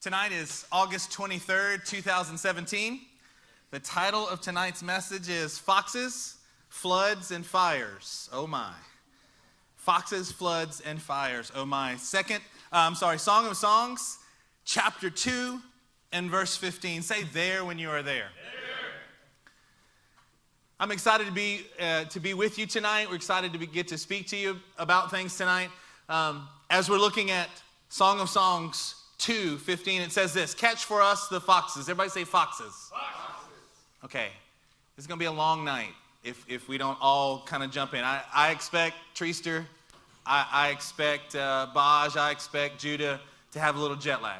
Tonight is August 23rd, 2017. The title of tonight's message is Foxes, Floods, and Fires. Oh my. Foxes, Floods, and Fires. Oh my. Song of Songs, chapter 2 and verse 15. Say there when you are there. I'm excited to be with you tonight. We're excited to get to speak to you about things tonight. As we're looking at Song of Songs 2:15, it says this: catch for us the foxes. Everybody say foxes. Foxes. Okay, this is going to be a long night if we don't all kind of jump in. I expect Treaster, I expect Baj, I expect Judah to have a little jet lag.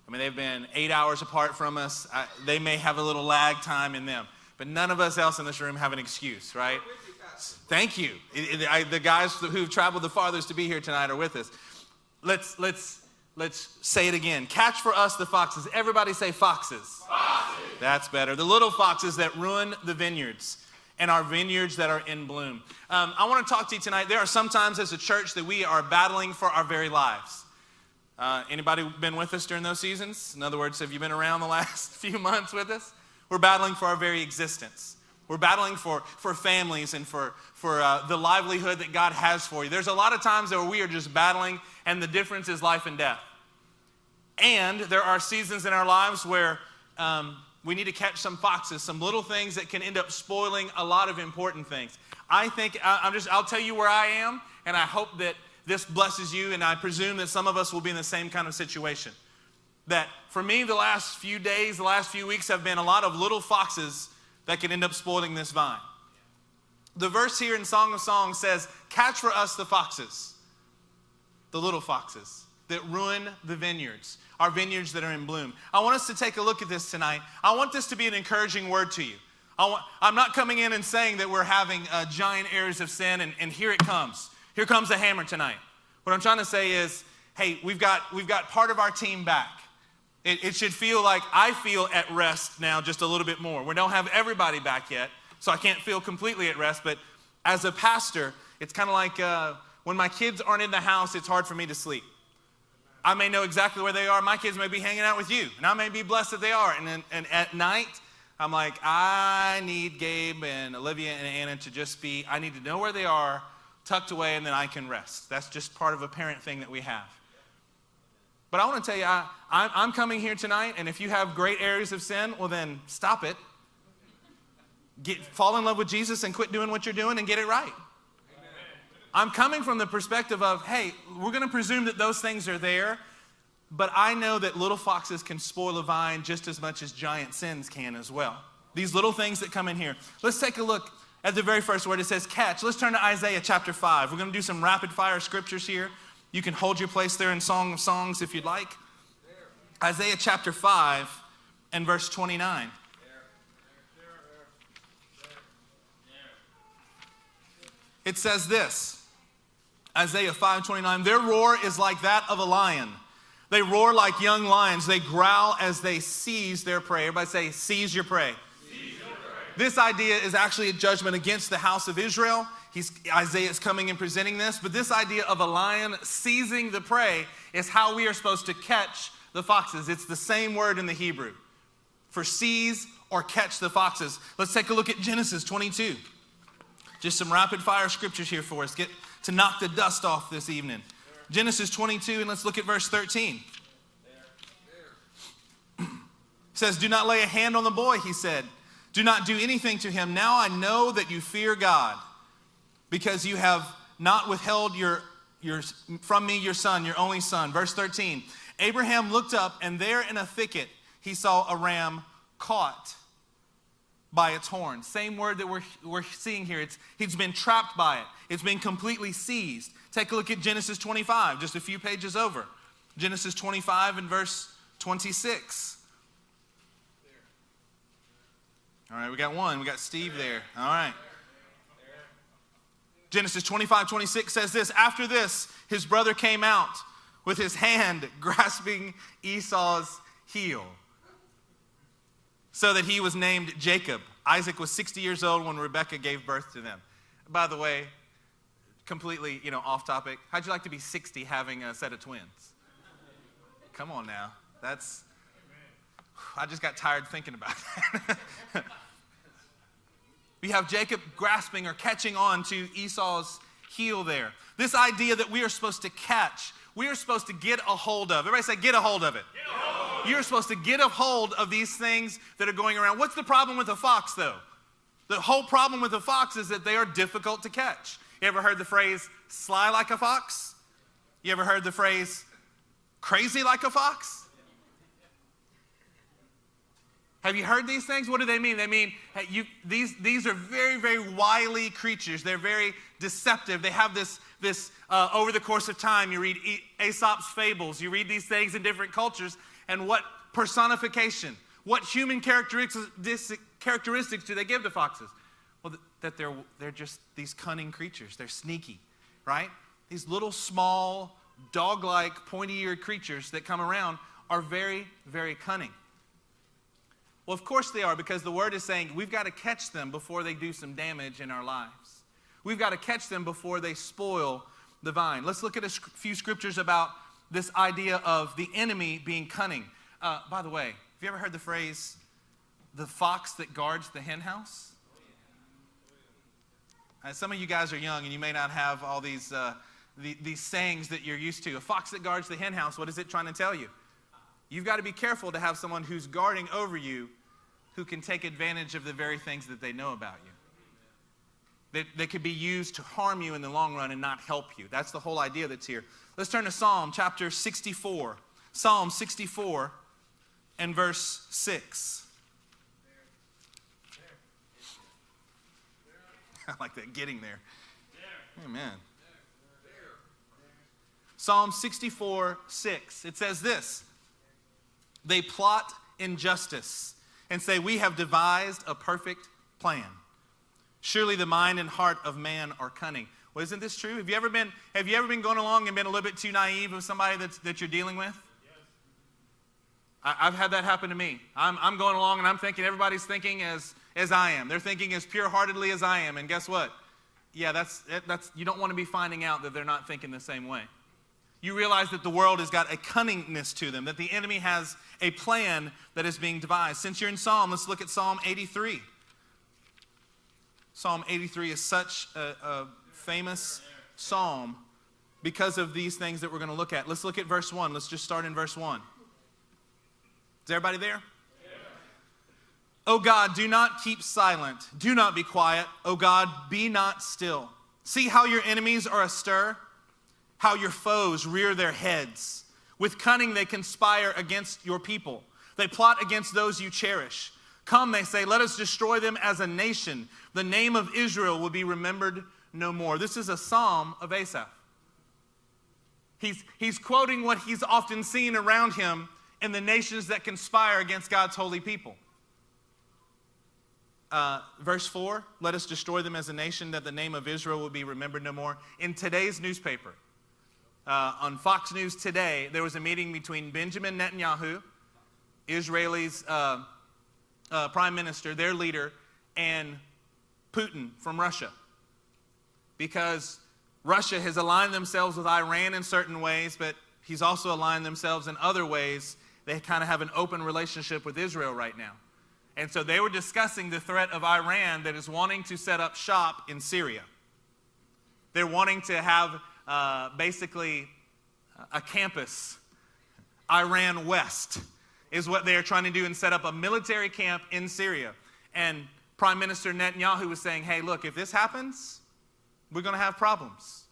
I mean, they've been 8 hours apart from us. They may have a little lag time in them. But none of us else in this room have an excuse, right? Thank you. The guys who've traveled the farthest to be here tonight are with us. Let's say it again. Catch for us the foxes. Everybody say foxes. Foxes. That's better. The little foxes that ruin the vineyards and our vineyards that are in bloom. I want to talk to you tonight. There are some times as a church that we are battling for our very lives. Anybody been with us during those seasons? In other words, have you been around the last few months with us? We're battling for our very existence. We're battling for families and for the livelihood that God has for you. There's a lot of times where we are just battling, and the difference is life and death. And there are seasons in our lives where we need to catch some foxes, some little things that can end up spoiling a lot of important things. I'll tell you where I am, and I hope that this blesses you, and I presume that some of us will be in the same kind of situation. That for me, the last few days, the last few weeks have been a lot of little foxes that can end up spoiling this vine. The verse here in Song of Songs says, catch for us the foxes, the little foxes that ruin the vineyards, our vineyards that are in bloom. I want us to take a look at this tonight. I want this to be an encouraging word to you. I'm not coming in and saying that we're having giant areas of sin and here it comes. Here comes the hammer tonight. What I'm trying to say is, hey, we've got part of our team back. It should feel like I feel at rest now just a little bit more. We don't have everybody back yet, so I can't feel completely at rest. But as a pastor, it's kind of like when my kids aren't in the house, it's hard for me to sleep. I may know exactly where they are. My kids may be hanging out with you, and I may be blessed that they are. And at night, I'm like, I need Gabe and Olivia and Anna to just be, I need to know where they are, tucked away, and then I can rest. That's just part of a parent thing that we have. But I want to tell you, I'm coming here tonight, and if you have great areas of sin, well then stop it. Fall in love with Jesus and quit doing what you're doing and get it right. Amen. I'm coming from the perspective of, hey, we're going to presume that those things are there, but I know that little foxes can spoil a vine just as much as giant sins can as well. These little things that come in here. Let's take a look at the very first word. It says catch. Let's turn to Isaiah chapter 5. We're going to do some rapid fire scriptures here. You can hold your place there in Song of Songs if you'd like. Isaiah chapter 5 and verse 29. It says this, Isaiah 5:29, their roar is like that of a lion. They roar like young lions. They growl as they seize their prey. Everybody say, seize your prey. Seize your prey. This idea is actually a judgment against the house of Israel. Isaiah is coming and presenting this, but this idea of a lion seizing the prey is how we are supposed to catch the foxes. It's the same word in the Hebrew for seize or catch the foxes. Let's take a look at Genesis 22. Just some rapid fire scriptures here for us. Get to knock the dust off this evening. Genesis 22, and let's look at verse 13. It says, do not lay a hand on the boy, he said. Do not do anything to him. Now I know that you fear God, because you have not withheld from me your son, your only son. Verse 13, Abraham looked up, and there in a thicket he saw a ram caught by its horn. Same word that we're seeing here. He's been trapped by it. It's been completely seized. Take a look at Genesis 25, just a few pages over. Genesis 25 and verse 26. All right, we got one. We got Steve there. All right. Genesis 25:26 says this, after this, his brother came out with his hand grasping Esau's heel, so that he was named Jacob. Isaac was 60 years old when Rebekah gave birth to them. By the way, completely, off topic. How'd you like to be 60 having a set of twins? Come on now. I just got tired thinking about that. We have Jacob grasping or catching on to Esau's heel there. This idea that we are supposed to catch, we are supposed to get a hold of. Everybody say, get a hold of it. Get a hold. You're supposed to get a hold of these things that are going around. What's the problem with a fox, though? The whole problem with a fox is that they are difficult to catch. You ever heard the phrase, sly like a fox? You ever heard the phrase, crazy like a fox? Have you heard these things? What do they mean? They mean these are very, very wily creatures. They're very deceptive. They have this over the course of time. You read Aesop's fables. You read these things in different cultures. And what personification, what human characteristics do they give to foxes? Well, that they're just these cunning creatures. They're sneaky, right? These little, small, dog-like, pointy-eared creatures that come around are very, very cunning. Well, of course they are, because the word is saying we've got to catch them before they do some damage in our lives. We've got to catch them before they spoil the vine. Let's look at a few scriptures about this idea of the enemy being cunning. By the way, have you ever heard the phrase, the fox that guards the hen house? Some of you guys are young and you may not have all these sayings that you're used to. A fox that guards the hen house, what is it trying to tell you? You've got to be careful to have someone who's guarding over you who can take advantage of the very things that they know about you. That could be used to harm you in the long run and not help you. That's the whole idea that's here. Let's turn to Psalm chapter 64. Psalm 64 and verse 6. I like that, getting there. Amen. Psalm 64, 6. It says this. They plot injustice and say, we have devised a perfect plan. Surely the mind and heart of man are cunning. Well, isn't this true? Have you ever been going along and been a little bit too naive of somebody that you're dealing with? Yes. I've had that happen to me. I'm going along and I'm thinking everybody's thinking as I am. They're thinking as pure-heartedly as I am. And guess what? Yeah, that's you don't want to be finding out that they're not thinking the same way. You realize that the world has got a cunningness to them, that the enemy has a plan that is being devised. Since you're in Psalm, let's look at Psalm 83. Psalm 83 is such a famous psalm because of these things that we're going to look at. Let's look at verse 1. Let's just start in verse 1. Is everybody there? Yeah. O God, do not keep silent. Do not be quiet. O God, be not still. See how your enemies are astir, how your foes rear their heads. With cunning they conspire against your people. They plot against those you cherish. Come, they say, let us destroy them as a nation. The name of Israel will be remembered no more. This is a psalm of Asaph. He's quoting what he's often seen around him in the nations that conspire against God's holy people. Verse 4, let us destroy them as a nation, that the name of Israel will be remembered no more. In today's newspaper, on Fox News today, there was a meeting between Benjamin Netanyahu, Israel's prime minister, their leader, and Putin from Russia. Because Russia has aligned themselves with Iran in certain ways, but he's also aligned themselves in other ways. They kind of have an open relationship with Israel right now. And so they were discussing the threat of Iran that is wanting to set up shop in Syria. They're wanting to have basically a campus. Iran West is what they are trying to do, and set up a military camp in Syria. And Prime Minister Netanyahu was saying, hey, look, if this happens, we're going to have problems.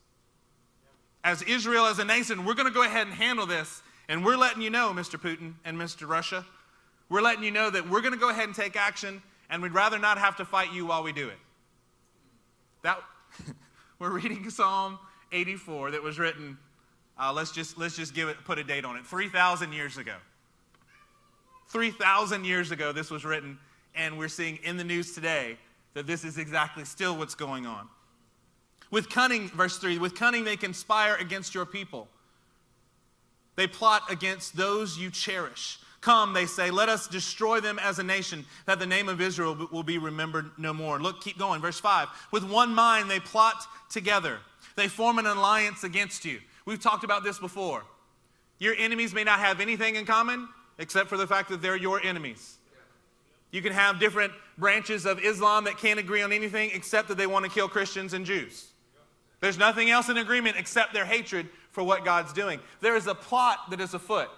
As Israel, as a nation, we're going to go ahead and handle this. And we're letting you know, Mr. Putin and Mr. Russia, we're letting you know that we're going to go ahead and take action, and we'd rather not have to fight you while we do it. We're reading Psalm 84 that was written, let's just put a date on it, 3,000 years ago. 3,000 years ago this was written, and we're seeing in the news today that this is exactly still what's going on. With cunning, verse 3, with cunning they conspire against your people. They plot against those you cherish. Come, they say, let us destroy them as a nation, that the name of Israel will be remembered no more. Look, keep going, verse 5. With one mind they plot together. They form an alliance against you. We've talked about this before. Your enemies may not have anything in common, except for the fact that they're your enemies. You can have different branches of Islam that can't agree on anything except that they want to kill Christians and Jews. There's nothing else in agreement except their hatred for what God's doing. There is a plot that is afoot.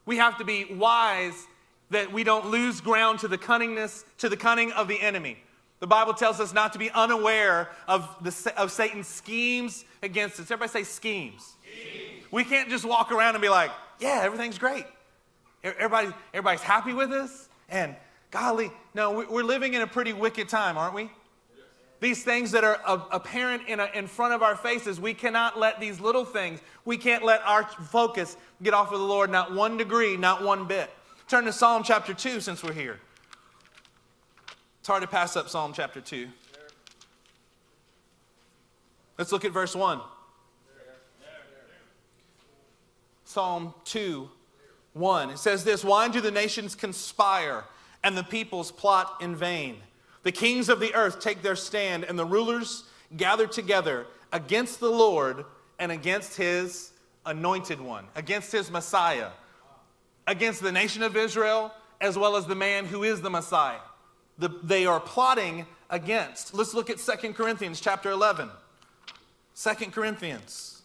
We have to be wise that we don't lose ground to the cunning of the enemy. The Bible tells us not to be unaware of Satan's schemes against us. Everybody say schemes. We can't just walk around and be like, yeah, everything's great. Everybody's happy with us. And golly, no, we're living in a pretty wicked time, aren't we? These things that are apparent in front of our faces, we cannot let these little things, we can't let our focus get off of the Lord, not 1 degree, not one bit. Turn to Psalm chapter 2 since we're here. It's hard to pass up Psalm chapter 2. Let's look at verse 1. Psalm 2, 1. It says this, why do the nations conspire and the peoples plot in vain? The kings of the earth take their stand, and the rulers gather together against the Lord and against his anointed one, against his Messiah, against the nation of Israel, as well as the man who is the Messiah. They are plotting against. Let's look at 2 Corinthians chapter 11. 2 Corinthians.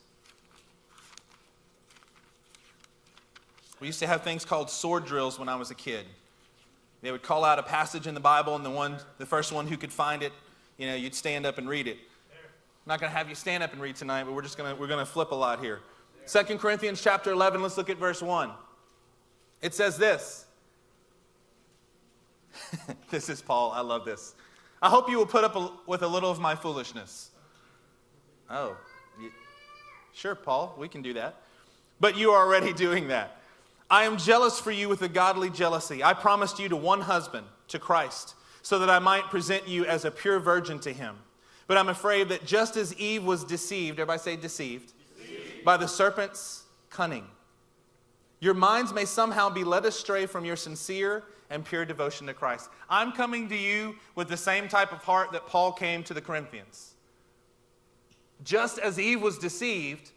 We used to have things called sword drills when I was a kid. They would call out a passage in the Bible, and the first one who could find it, you'd stand up and read it. I'm not going to have you stand up and read tonight, but we're going to flip a lot here. 2 Corinthians chapter 11, let's look at verse 1. It says this. This is Paul. I love this. I hope you will put up with a little of my foolishness. Oh, sure, Paul, we can do that. But you are already doing that. I am jealous for you with a godly jealousy. I promised you to one husband, to Christ, so that I might present you as a pure virgin to him. But I'm afraid that just as Eve was deceived, everybody say deceived, by the serpent's cunning, your minds may somehow be led astray from your sincere and pure devotion to Christ. I'm coming to you with the same type of heart that Paul came to the Corinthians. Just as Eve was deceived,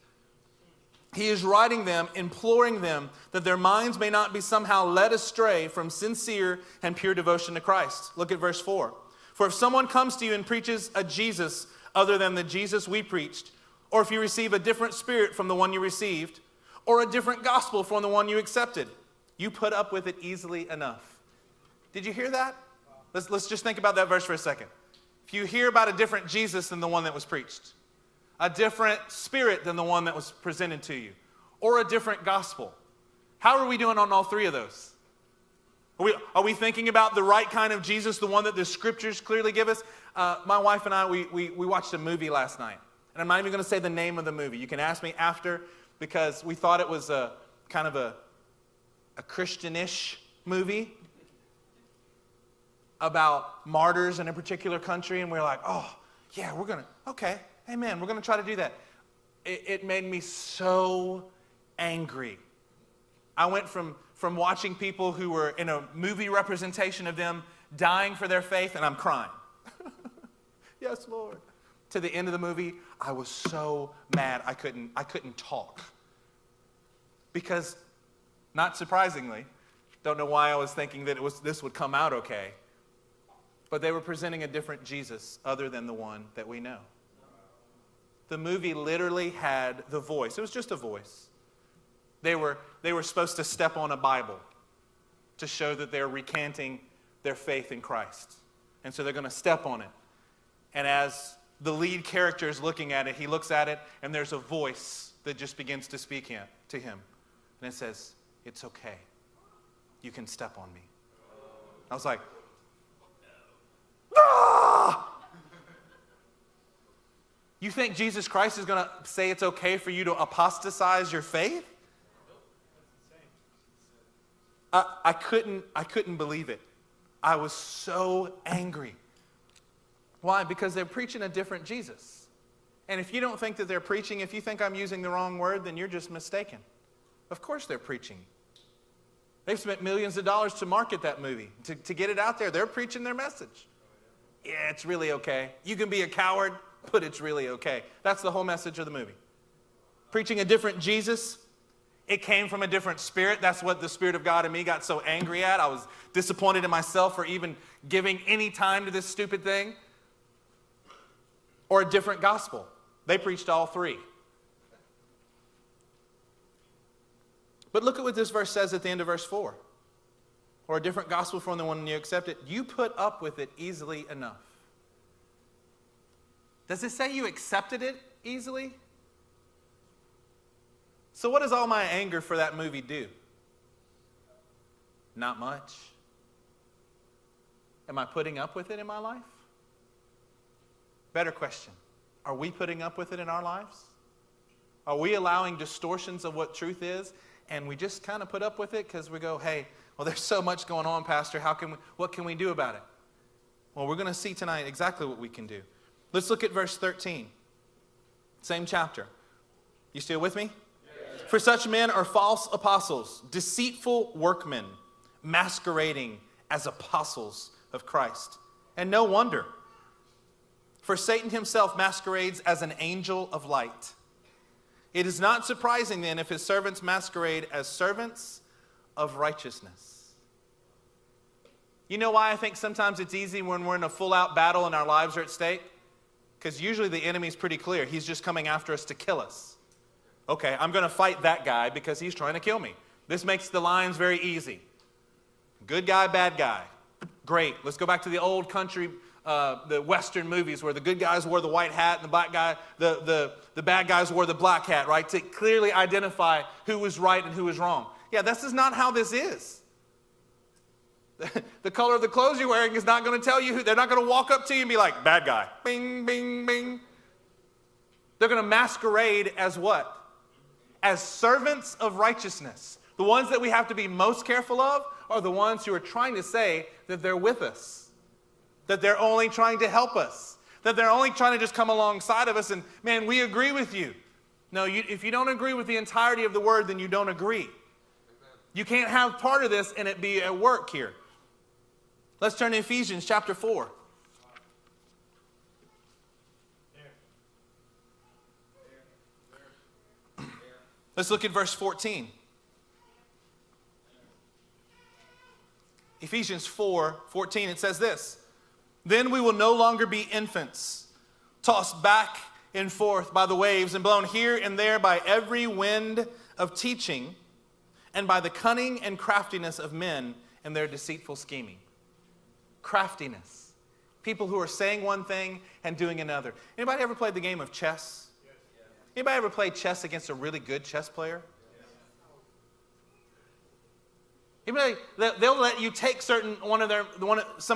he is writing them, imploring them that their minds may not be somehow led astray from sincere and pure devotion to Christ. Look at verse 4. For if someone comes to you and preaches a Jesus other than the Jesus we preached, or if you receive a different spirit from the one you received, or a different gospel from the one you accepted, you put up with it easily enough. Did you hear that? Let's just think about that verse for a second. If you hear about a different Jesus than the one that was preached, a different spirit than the one that was presented to you, or a different gospel. How are we doing on all three of those? Are we thinking about the right kind of Jesus, the one that the scriptures clearly give us? My wife and I, we watched a movie last night. And I'm not even going to say the name of the movie. You can ask me after, because we thought it was a kind of a Christian-ish movie about martyrs in a particular country. And we're like, oh, yeah, okay. Amen. We're going to try to do that. It made me so angry. I went from watching people who were in a movie representation of them dying for their faith, and I'm crying. Yes, Lord. To the end of the movie, I was so mad I couldn't talk. Because, not surprisingly, don't know why I was thinking that this would come out okay, but they were presenting a different Jesus other than the one that we know. The movie literally had the voice. It was just a voice. They were supposed to step on a Bible to show that they're recanting their faith in Christ. And so they're going to step on it. And as the lead character is looking at it, he looks at it, and there's a voice that just begins to speak to him. And it says, it's okay. You can step on me. I was like, ah! You think Jesus Christ is going to say it's okay for you to apostatize your faith? I couldn't believe it. I was so angry. Why? Because they're preaching a different Jesus. And if you don't think that they're preaching, if you think I'm using the wrong word, then you're just mistaken. Of course they're preaching. They've spent millions of dollars to market that movie, to get it out there. They're preaching their message. Yeah, it's really okay. You can be a coward, but it's really okay. That's the whole message of the movie. Preaching a different Jesus. It came from a different spirit. That's what the Spirit of God in me got so angry at. I was disappointed in myself for even giving any time to this stupid thing. Or a different gospel. They preached all three. But look at what this verse says at the end of verse 4. Or a different gospel from the one you accepted. You put up with it easily enough. Does it say you accepted it easily? So what does all my anger for that movie do? Not much. Am I putting up with it in my life? Better question. Are we putting up with it in our lives? Are we allowing distortions of what truth is, and we just kind of put up with it because we go, hey, well, there's so much going on, Pastor. What can we do about it? Well, we're going to see tonight exactly what we can do. Let's look at verse 13. Same chapter. You still with me? For such men are false apostles, deceitful workmen, masquerading as apostles of Christ. And no wonder, for Satan himself masquerades as an angel of light. It is not surprising then if his servants masquerade as servants of righteousness. You know why I think sometimes it's easy when we're in a full-out battle and our lives are at stake? Because usually the enemy's pretty clear. He's just coming after us to kill us. Okay, I'm going to fight that guy because he's trying to kill me. This makes the lines very easy. Good guy, bad guy. Great. Let's go back to the old country, the Western movies where the good guys wore the white hat and the black guy, the bad guys wore the black hat, right? To clearly identify who was right and who was wrong. Yeah, this is not how this is. The color of the clothes you're wearing is not going to tell you who. They're not going to walk up to you and be like, bad guy. Bing, bing, bing. They're going to masquerade as what? As servants of righteousness. The ones that we have to be most careful of are the ones who are trying to say that they're with us, that they're only trying to help us, that they're only trying to just come alongside of us and, man, we agree with you. No, if you don't agree with the entirety of the word, then you don't agree. Amen. You can't have part of this and it be at work here. Let's turn to Ephesians chapter 4. Let's look at verse 14. Ephesians 4:14, it says this. Then we will no longer be infants, tossed back and forth by the waves and blown here and there by every wind of teaching and by the cunning and craftiness of men and their deceitful scheming. Craftiness. People who are saying one thing and doing another. Anybody ever played the game of chess? Anybody ever played chess against a really good chess player? Anybody, they'll let you take some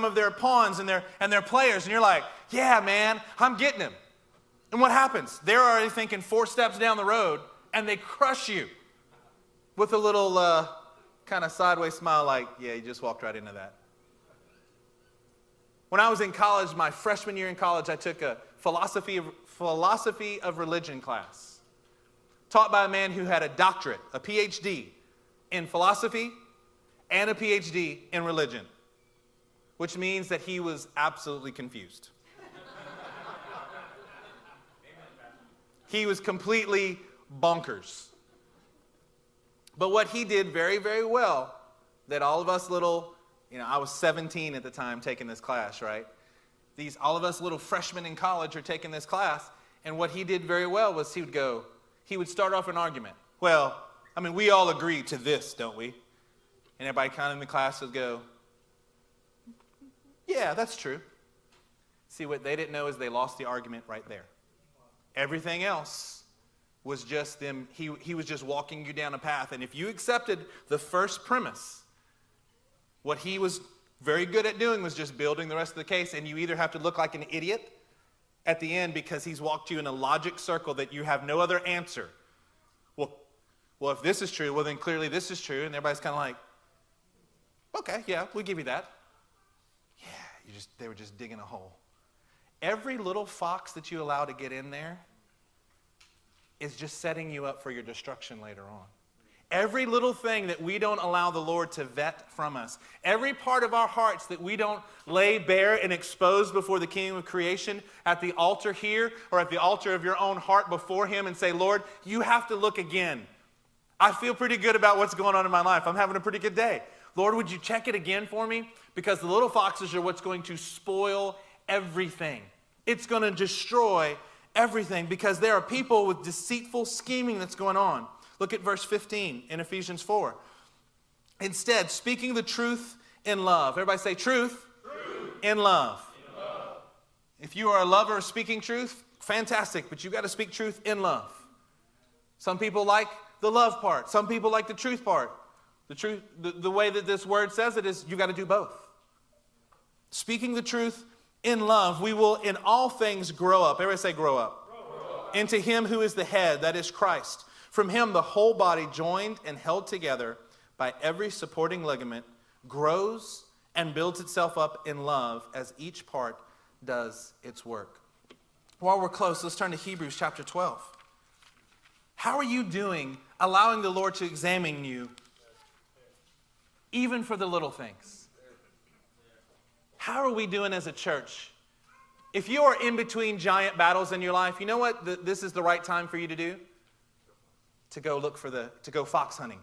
of their pawns and their players, and you're like, yeah, man, I'm getting him. And what happens? They're already thinking 4 steps down the road, and they crush you with a little kind of sideways smile like, yeah, you just walked right into that. When I was in college, my freshman year in college, I took a philosophy of religion class taught by a man who had a doctorate, a PhD in philosophy and a PhD in religion, which means that he was absolutely confused. He was completely bonkers. But what he did very, very well, that all of us little, I was 17 at the time taking this class, right? All of us little freshmen in college are taking this class, and what he did very well was he would start off an argument. Well, we all agree to this, don't we? And everybody kind of in the class would go, yeah, that's true. See, what they didn't know is they lost the argument right there. Everything else was just them. He was just walking you down a path. And if you accepted the first premise, what he was very good at doing was just building the rest of the case. And you either have to look like an idiot at the end because he's walked you in a logic circle that you have no other answer. Well, if this is true, well, then clearly this is true. And everybody's kind of like, okay, yeah, we'll give you that. Yeah, they were just digging a hole. Every little fox that you allow to get in there is just setting you up for your destruction later on. Every little thing that we don't allow the Lord to vet from us, every part of our hearts that we don't lay bare and expose before the King of creation at the altar here or at the altar of your own heart before Him and say, Lord, you have to look again. I feel pretty good about what's going on in my life. I'm having a pretty good day. Lord, would you check it again for me? Because the little foxes are what's going to spoil everything. It's going to destroy everything because there are people with deceitful scheming that's going on. Look at verse 15 in Ephesians 4. Instead, speaking the truth in love. Everybody say truth. In love. If you are a lover of speaking truth, fantastic, but you've got to speak truth in love. Some people like the love part. Some people like the truth part. The truth, the way that this word says it is you've got to do both. Speaking the truth in love, we will in all things grow up. Everybody say grow up. Grow up. Into him who is the head, that is Christ. From him the whole body joined and held together by every supporting ligament grows and builds itself up in love as each part does its work. While we're close, let's turn to Hebrews chapter 12. How are you doing allowing the Lord to examine you even for the little things? How are we doing as a church? If you are in between giant battles in your life, you know what this is the right time for you to do? To go fox hunting.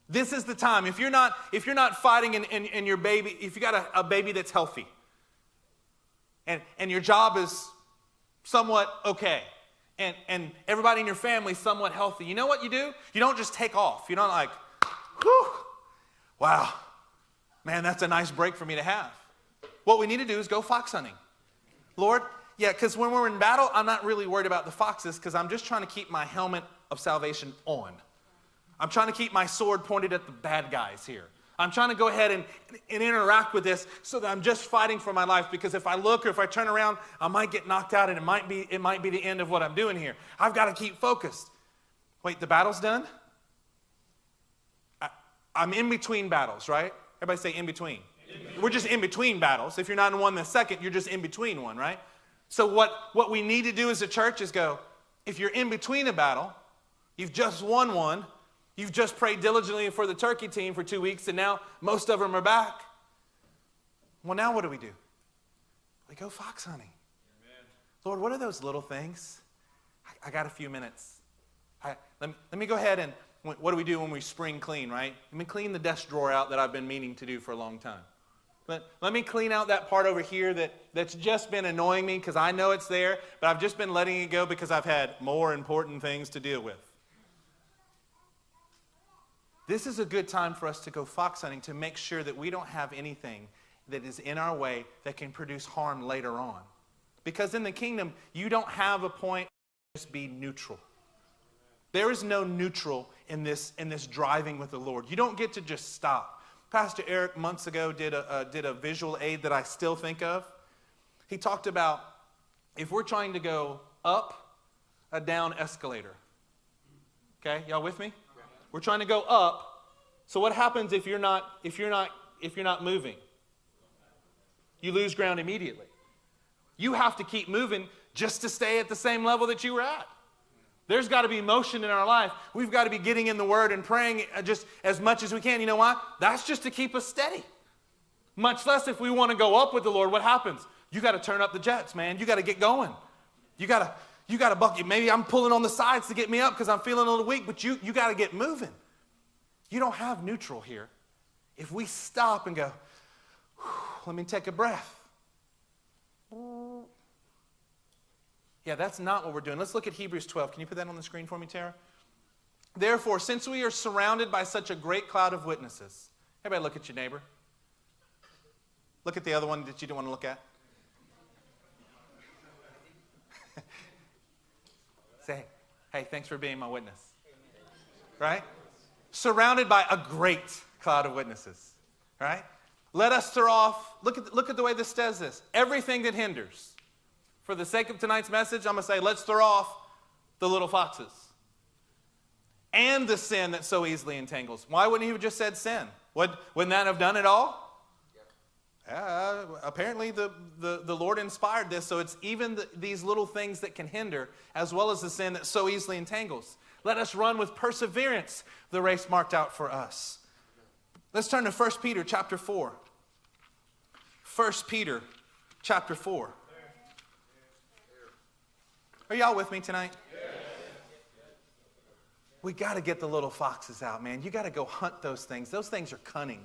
This is the time. If you're not fighting in your baby, if you got a baby that's healthy, and your job is somewhat okay, and everybody in your family is somewhat healthy, you know what you do? You don't just take off. You're not like, whew, wow, man, that's a nice break for me to have. What we need to do is go fox hunting. Lord, yeah, because when we're in battle, I'm not really worried about the foxes because I'm just trying to keep my helmet of salvation on. I'm trying to keep my sword pointed at the bad guys here. I'm trying to go ahead and interact with this so that I'm just fighting for my life, because if I look or if I turn around, I might get knocked out and it might be the end of what I'm doing here. I've got to keep focused. Wait, the battle's done? I'm in between battles, right? Everybody say in between. We're just in between battles. If you're not in one the second, you're just in between one, right? So what we need to do as a church is go, if you're in between a battle, you've just won one, you've just prayed diligently for the turkey team for 2 weeks, and now most of them are back. Well, now what do? We go fox hunting. Amen. Lord, what are those little things? I got a few minutes. Let me go ahead and, what do we do when we spring clean, right? Let me clean the desk drawer out that I've been meaning to do for a long time. Let me clean out that part over here that's just been annoying me because I know it's there, but I've just been letting it go because I've had more important things to deal with. This is a good time for us to go fox hunting to make sure that we don't have anything that is in our way that can produce harm later on. Because in the kingdom, you don't have a point to just be neutral. There is no neutral in this driving with the Lord. You don't get to just stop. Pastor Eric months ago did a visual aid that I still think of. He talked about if we're trying to go up a down escalator. Okay, y'all with me? We're trying to go up. So what happens if you're not moving? You lose ground immediately. You have to keep moving just to stay at the same level that you were at. There's got to be motion in our life. We've got to be getting in the Word and praying just as much as we can. You know why? That's just to keep us steady. Much less if we want to go up with the Lord, what happens? You got to turn up the jets, man. You got to get going. You got to buck. Maybe I'm pulling on the sides to get me up because I'm feeling a little weak, but you got to get moving. You don't have neutral here. If we stop and go, let me take a breath. Yeah, that's not what we're doing. Let's look at Hebrews 12. Can you put that on the screen for me, Tara? Therefore, since we are surrounded by such a great cloud of witnesses, everybody look at your neighbor. Look at the other one that you don't want to look at. Say, hey, thanks for being my witness. Right? Surrounded by a great cloud of witnesses. Right? Let us throw off, look at the way this says this. Everything that hinders. For the sake of tonight's message, I'm going to say, let's throw off the little foxes. And the sin that so easily entangles. Why wouldn't he have just said sin? Wouldn't that have done it all? Apparently the Lord inspired this, so it's even these little things that can hinder, as well as the sin that so easily entangles. Let us run with perseverance the race marked out for us. Let's turn to 1 Peter chapter 4. 1 Peter chapter 4. Are y'all with me tonight? We got to get the little foxes out, man. You got to go hunt those things. Those things are cunning.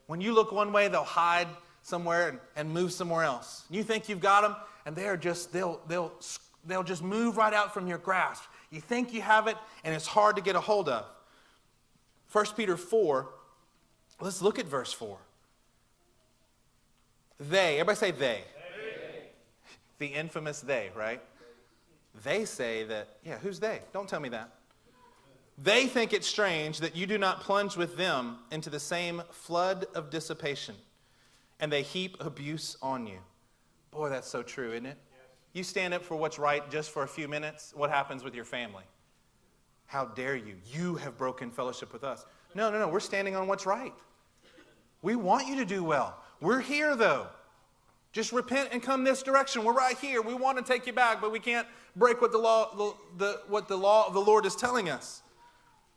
When you look one way, they'll hide somewhere and move somewhere else. You think you've got them, and they'll just move right out from your grasp. You think you have it, and it's hard to get a hold of. 1 Peter 4, let's look at verse 4. They, everybody say they. The infamous they, right? They say that, yeah, who's they? Don't tell me that. They think it strange that you do not plunge with them into the same flood of dissipation, and they heap abuse on you. Boy, that's so true, isn't it? Yes. You stand up for what's right just for a few minutes, what happens with your family? How dare you? You have broken fellowship with us. No, we're standing on what's right. We want you to do well. We're here, though. Just repent and come this direction. We're right here. We want to take you back, but we can't break what the law of the Lord is telling us.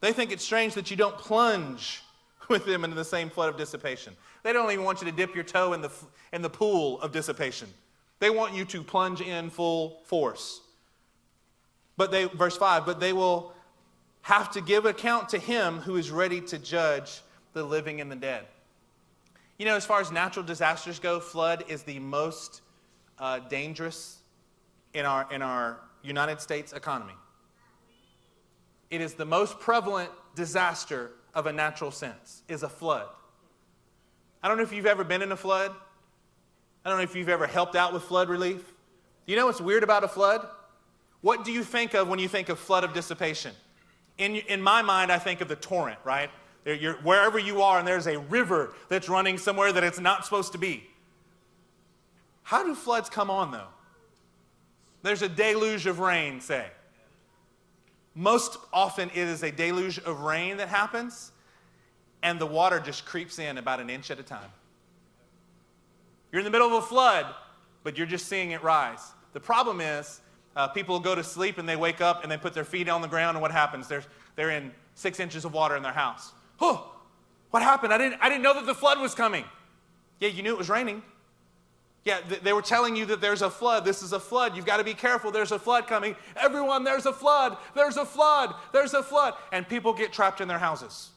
They think it's strange that you don't plunge with them into the same flood of dissipation. They don't even want you to dip your toe in the pool of dissipation. They want you to plunge in full force. Verse 5, but they will have to give account to him who is ready to judge the living and the dead. You know, as far as natural disasters go, flood is the most dangerous in our United States economy. It is the most prevalent disaster of a natural sense, is a flood. I don't know if you've ever been in a flood. I don't know if you've ever helped out with flood relief. You know what's weird about a flood? What do you think of when you think of flood of dissipation? In my mind, I think of the torrent, right? Wherever you are and there's a river that's running somewhere that it's not supposed to be. How do floods come on, though? There's a deluge of rain, say. Most often it is a deluge of rain that happens, and the water just creeps in about an inch at a time. You're in the middle of a flood, but you're just seeing it rise. The problem is people go to sleep and they wake up and they put their feet on the ground, and what happens? They're in 6 inches of water in their house. Oh, what happened? I didn't know that the flood was coming. Yeah, you knew it was raining. Yeah, they were telling you that there's a flood. This is a flood. You've got to be careful. There's a flood coming. Everyone, there's a flood. There's a flood. There's a flood. And people get trapped in their houses.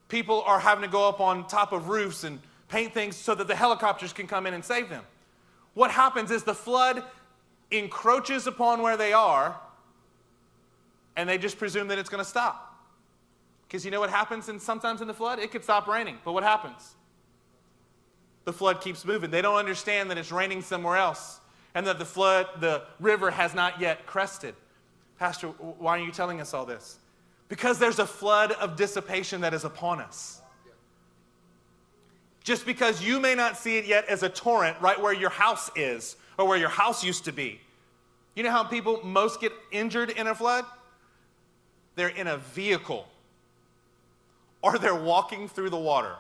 People are having to go up on top of roofs and paint things so that the helicopters can come in and save them. What happens is the flood encroaches upon where they are, and they just presume that it's going to stop. Because you know what happens sometimes in the flood? It could stop raining, but what happens? The flood keeps moving. They don't understand that it's raining somewhere else and that the river has not yet crested. Pastor, why are you telling us all this? Because there's a flood of dissipation that is upon us. Just because you may not see it yet as a torrent right where your house is or where your house used to be. You know how people most get injured in a flood? They're in a vehicle or they're walking through the water.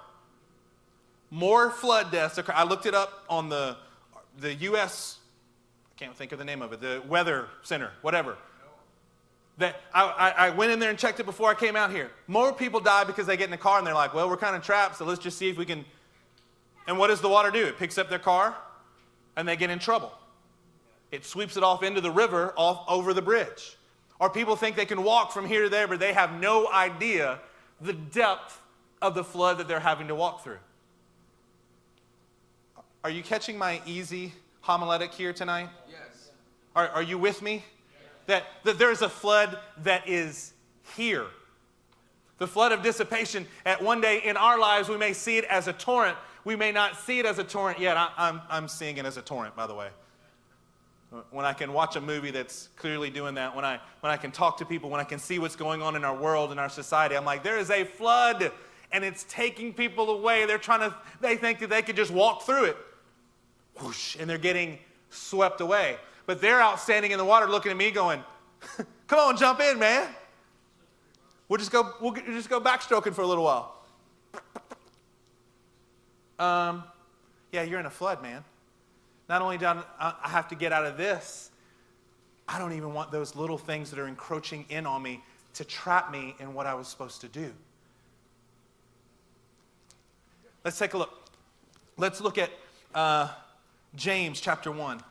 More flood deaths occur. I looked it up on the U.S., I can't think of the name of it, the Weather Center, whatever. That I went in there and checked it before I came out here. More people die because they get in the car and they're like, well, we're kind of trapped, so let's just see if we can. And what does the water do? It picks up their car and they get in trouble. It sweeps it off into the river, off over the bridge. Or people think they can walk from here to there, but they have no idea the depth of the flood that they're having to walk through. Are you catching my easy homiletic here tonight? Yes. Are you with me? Yes. That there's a flood that is here. The flood of dissipation. At one day in our lives, we may see it as a torrent. We may not see it as a torrent yet. I'm seeing it as a torrent, by the way. When I can watch a movie that's clearly doing that, when I can talk to people, when I can see what's going on in our world, in our society, I'm like, there is a flood, and it's taking people away. They think that they could just walk through it. Whoosh, and they're getting swept away. But they're out standing in the water looking at me going, come on, jump in, man. We'll just go backstroking for a little while. Yeah, you're in a flood, man. Not only do I have to get out of this, I don't even want those little things that are encroaching in on me to trap me in what I was supposed to do. Let's take a look. Let's look at James chapter 1.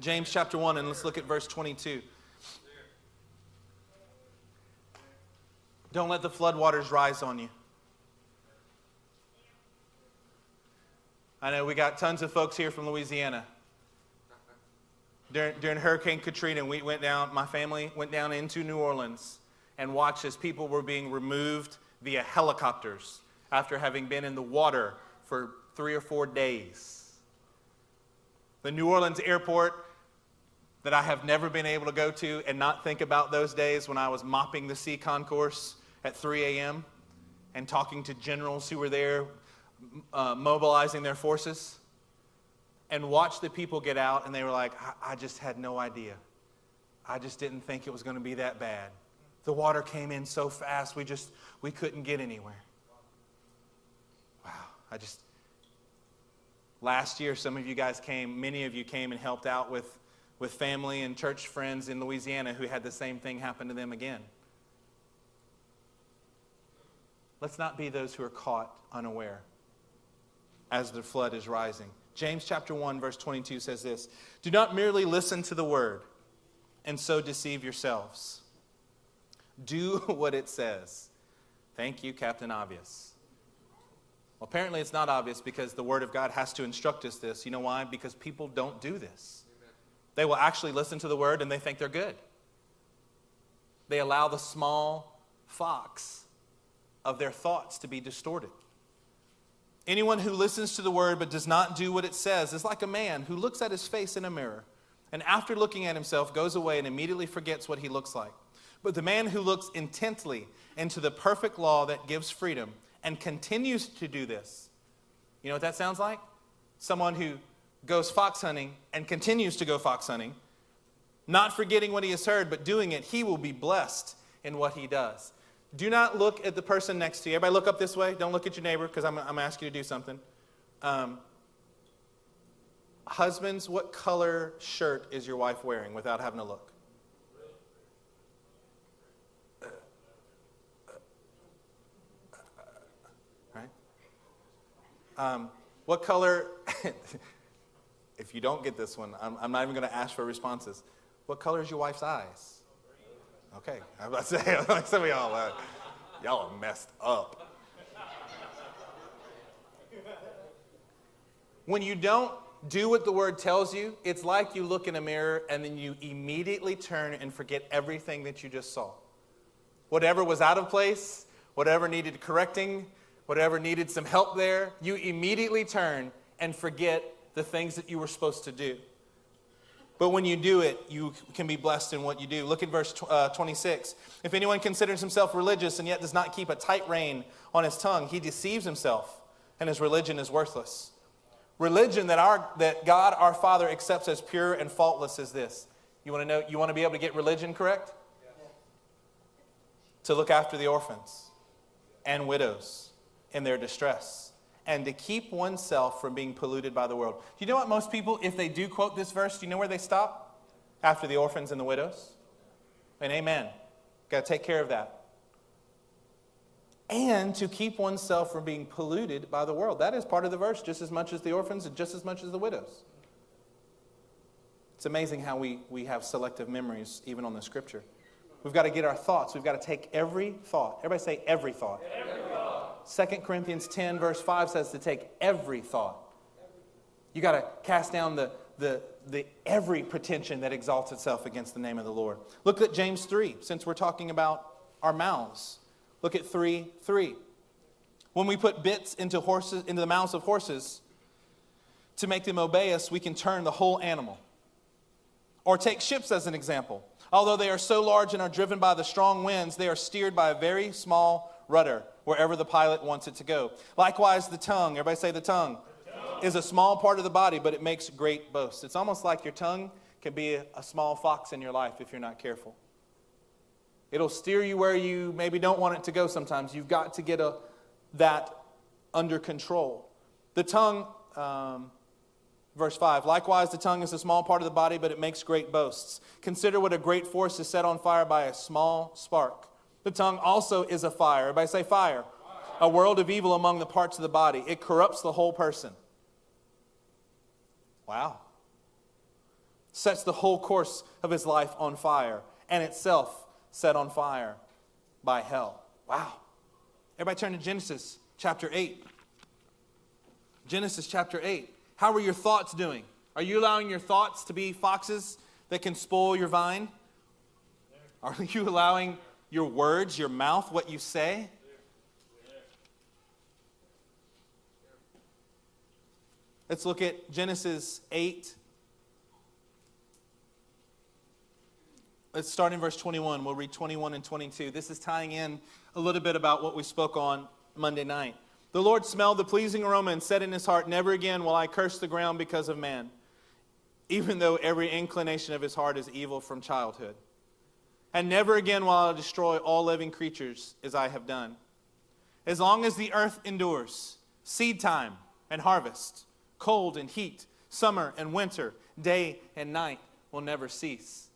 James chapter 1, and let's look at verse 22. Don't let the floodwaters rise on you. I know we got tons of folks here from Louisiana. During Hurricane Katrina, my family went down into New Orleans and watched as people were being removed via helicopters after having been in the water for 3 or 4 days. The New Orleans airport that I have never been able to go to and not think about those days when I was mopping the sea concourse at 3 a.m. and talking to generals who were there mobilizing their forces, and watch the people get out, and they were like, I just had no idea. I just didn't think it was going to be that bad. The water came in so fast, we couldn't get anywhere. Wow, last year, many of you came and helped out with family and church friends in Louisiana who had the same thing happen to them again. Let's not be those who are caught unaware as the flood is rising. James chapter 1, verse 22 says this: do not merely listen to the word and so deceive yourselves. Do what it says. Thank you, Captain Obvious. Well, apparently it's not obvious because the word of God has to instruct us this. You know why? Because people don't do this. They will actually listen to the word and they think they're good. They allow the small fox of their thoughts to be distorted. Anyone who listens to the word but does not do what it says is like a man who looks at his face in a mirror and after looking at himself goes away and immediately forgets what he looks like. But the man who looks intently into the perfect law that gives freedom and continues to do this, you know what that sounds like? Someone who goes fox hunting and continues to go fox hunting, not forgetting what he has heard, but doing it, he will be blessed in what he does. Do not look at the person next to you. Everybody look up this way. Don't look at your neighbor because I'm going to ask you to do something. Husbands, what color shirt is your wife wearing without having to look? Right? What color, if you don't get this one, I'm not even going to ask for responses. What color is your wife's eyes? Okay, I was about to say, like some of y'all are messed up. When you don't do what the word tells you, it's like you look in a mirror and then you immediately turn and forget everything that you just saw. Whatever was out of place, whatever needed correcting, whatever needed some help there, you immediately turn and forget the things that you were supposed to do. But when you do it, you can be blessed in what you do. Look at verse 26. If anyone considers himself religious and yet does not keep a tight rein on his tongue, he deceives himself, and his religion is worthless. Religion that God our Father accepts as pure and faultless is this. You want to be able to get religion correct? Yes. To look after the orphans and widows in their distress, and to keep oneself from being polluted by the world. Do you know what most people, if they do quote this verse, do you know where they stop? After the orphans and the widows. And amen. Got to take care of that. And to keep oneself from being polluted by the world. That is part of the verse, just as much as the orphans and just as much as the widows. It's amazing how we have selective memories even on the scripture. We've got to get our thoughts. We've got to take every thought. Everybody say every thought. Every thought. 2 Corinthians 10 verse 5 says to take every thought. You got to cast down the every pretension that exalts itself against the name of the Lord. Look at James 3, since we're talking about our mouths. Look at 3:3. When we put bits into the mouths of horses to make them obey us, we can turn the whole animal. Or take ships as an example. Although they are so large and are driven by the strong winds, they are steered by a very small rudder wherever the pilot wants it to go. Likewise, the tongue, everybody say the tongue, is a small part of the body, but it makes great boasts. It's almost like your tongue can be a small fox in your life if you're not careful. It'll steer you where you maybe don't want it to go sometimes. You've got to get that under control. The tongue, verse 5, likewise the tongue is a small part of the body, but it makes great boasts. Consider what a great force is set on fire by a small spark. The tongue also is a fire. Everybody say fire. A world of evil among the parts of the body. It corrupts the whole person. Wow. sets the whole course of his life on fire, and itself set on fire by hell. Wow. Everybody turn to Genesis chapter 8. Genesis chapter 8. How are your thoughts doing? Are you allowing your thoughts to be foxes that can spoil your vine? Are you allowing your words, your mouth, what you say? Let's look at Genesis 8. Let's start in verse 21. We'll read 21 and 22. This is tying in a little bit about what we spoke on Monday night. The Lord smelled the pleasing aroma and said in his heart, never again will I curse the ground because of man, even though every inclination of his heart is evil from childhood. And never again will I destroy all living creatures as I have done. As long as the earth endures, seed time and harvest, cold and heat, summer and winter, day and night will never cease.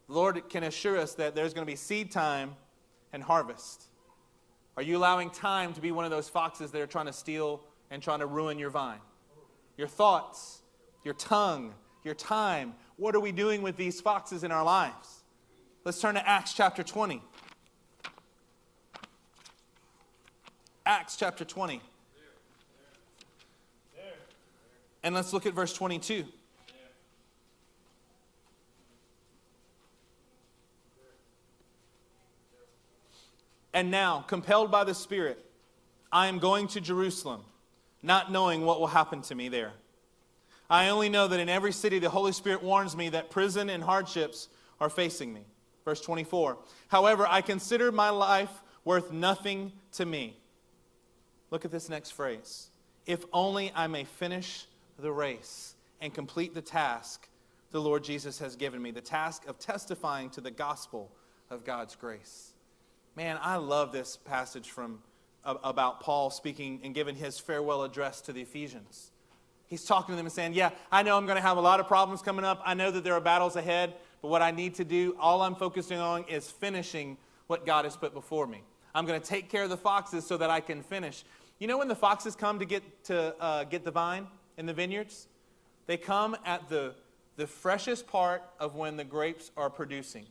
The Lord can assure us that there's going to be seed time and harvest. Are you allowing time to be one of those foxes that are trying to steal and trying to ruin your vine? Your thoughts, your tongue, your time. What are we doing with these foxes in our lives? Let's turn to Acts chapter 20. Acts chapter 20. And let's look at verse 22. And now, compelled by the Spirit, I am going to Jerusalem, not knowing what will happen to me there. I only know that in every city the Holy Spirit warns me that prison and hardships are facing me. Verse 24. However, I consider my life worth nothing to me. Look at this next phrase. If only I may finish the race and complete the task the Lord Jesus has given me, the task of testifying to the gospel of God's grace. Man, I love this passage about Paul speaking and giving his farewell address to the Ephesians. He's talking to them and saying, yeah, I know I'm going to have a lot of problems coming up. I know that there are battles ahead, but what I need to do, all I'm focusing on is finishing what God has put before me. I'm going to take care of the foxes so that I can finish. You know when the foxes come to get the vine in the vineyards? They come at the freshest part of when the grapes are producing.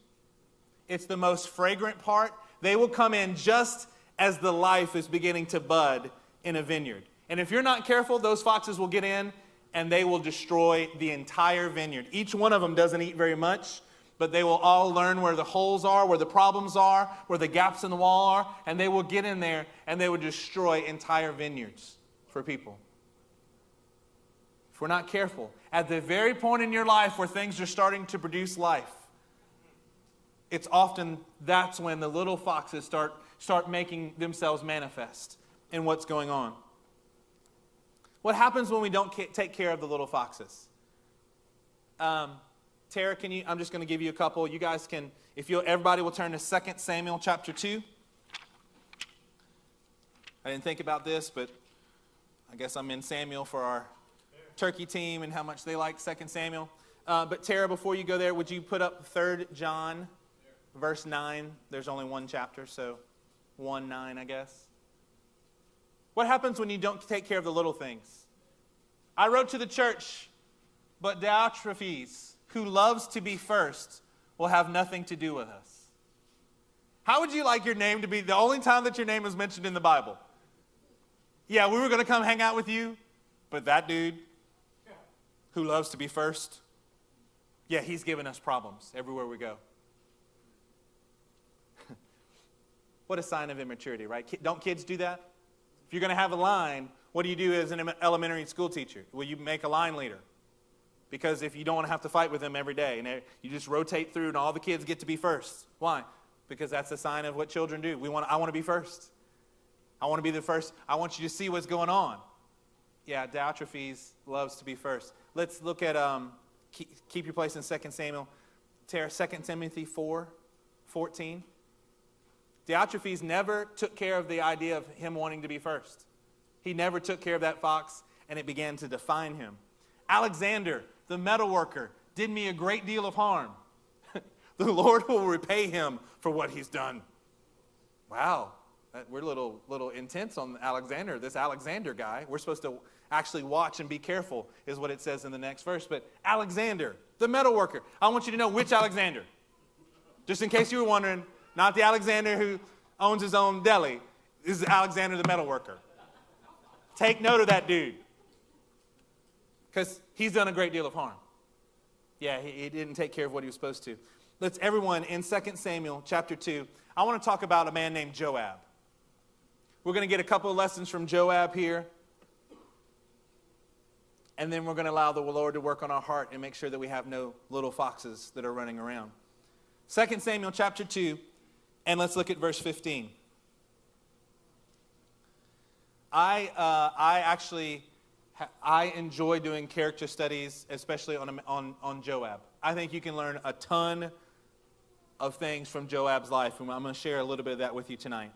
It's the most fragrant part. They will come in just as the life is beginning to bud in a vineyard. And if you're not careful, those foxes will get in and they will destroy the entire vineyard. Each one of them doesn't eat very much, but they will all learn where the holes are, where the problems are, where the gaps in the wall are, and they will get in there and they will destroy entire vineyards for people. If we're not careful, at the very point in your life where things are starting to produce life, it's often that's when the little foxes start making themselves manifest in what's going on. What happens when we don't take care of the little foxes? Tara, I'm just going to give you a couple. You guys can, everybody will turn to 2 Samuel chapter 2. I didn't think about this, but I guess I'm in Samuel for our turkey team and how much they like 2 Samuel. But Tara, before you go there, would you put up 3 John verse 9? There's only one chapter, so 1:9, I guess. What happens when you don't take care of the little things? I wrote to the church, but Diotrephes, who loves to be first, will have nothing to do with us. How would you like your name to be the only time that your name is mentioned in the Bible? Yeah, we were going to come hang out with you, but that dude who loves to be first, yeah, he's giving us problems everywhere we go. What a sign of immaturity, right? Don't kids do that? If you're going to have a line, what do you do as an elementary school teacher? Well, you make a line leader. Because if you don't want to have to fight with them every day, and you just rotate through and all the kids get to be first. Why? Because that's a sign of what children do. I want to be first. I want to be the first. I want you to see what's going on. Yeah, Diotrephes loves to be first. Let's look at, keep your place in 2 Samuel. Tara, 2 Timothy 4:14. Diotrephes never took care of the idea of him wanting to be first. He never took care of that fox, and it began to define him. Alexander, the metal worker, did me a great deal of harm. The Lord will repay him for what he's done. Wow. we're a little intense on Alexander, this Alexander guy. We're supposed to actually watch and be careful, is what it says in the next verse. But Alexander, the metal worker. I want you to know which Alexander. Just in case you were wondering, not the Alexander who owns his own deli. This is Alexander the metal worker. Take note of that dude. Because he's done a great deal of harm. Yeah, he didn't take care of what he was supposed to. Let's everyone, in 2 Samuel chapter 2, I want to talk about a man named Joab. We're going to get a couple of lessons from Joab here. And then we're going to allow the Lord to work on our heart and make sure that we have no little foxes that are running around. 2 Samuel chapter 2, and let's look at verse 15. I enjoy doing character studies, especially on Joab. I think you can learn a ton of things from Joab's life, and I'm going to share a little bit of that with you tonight.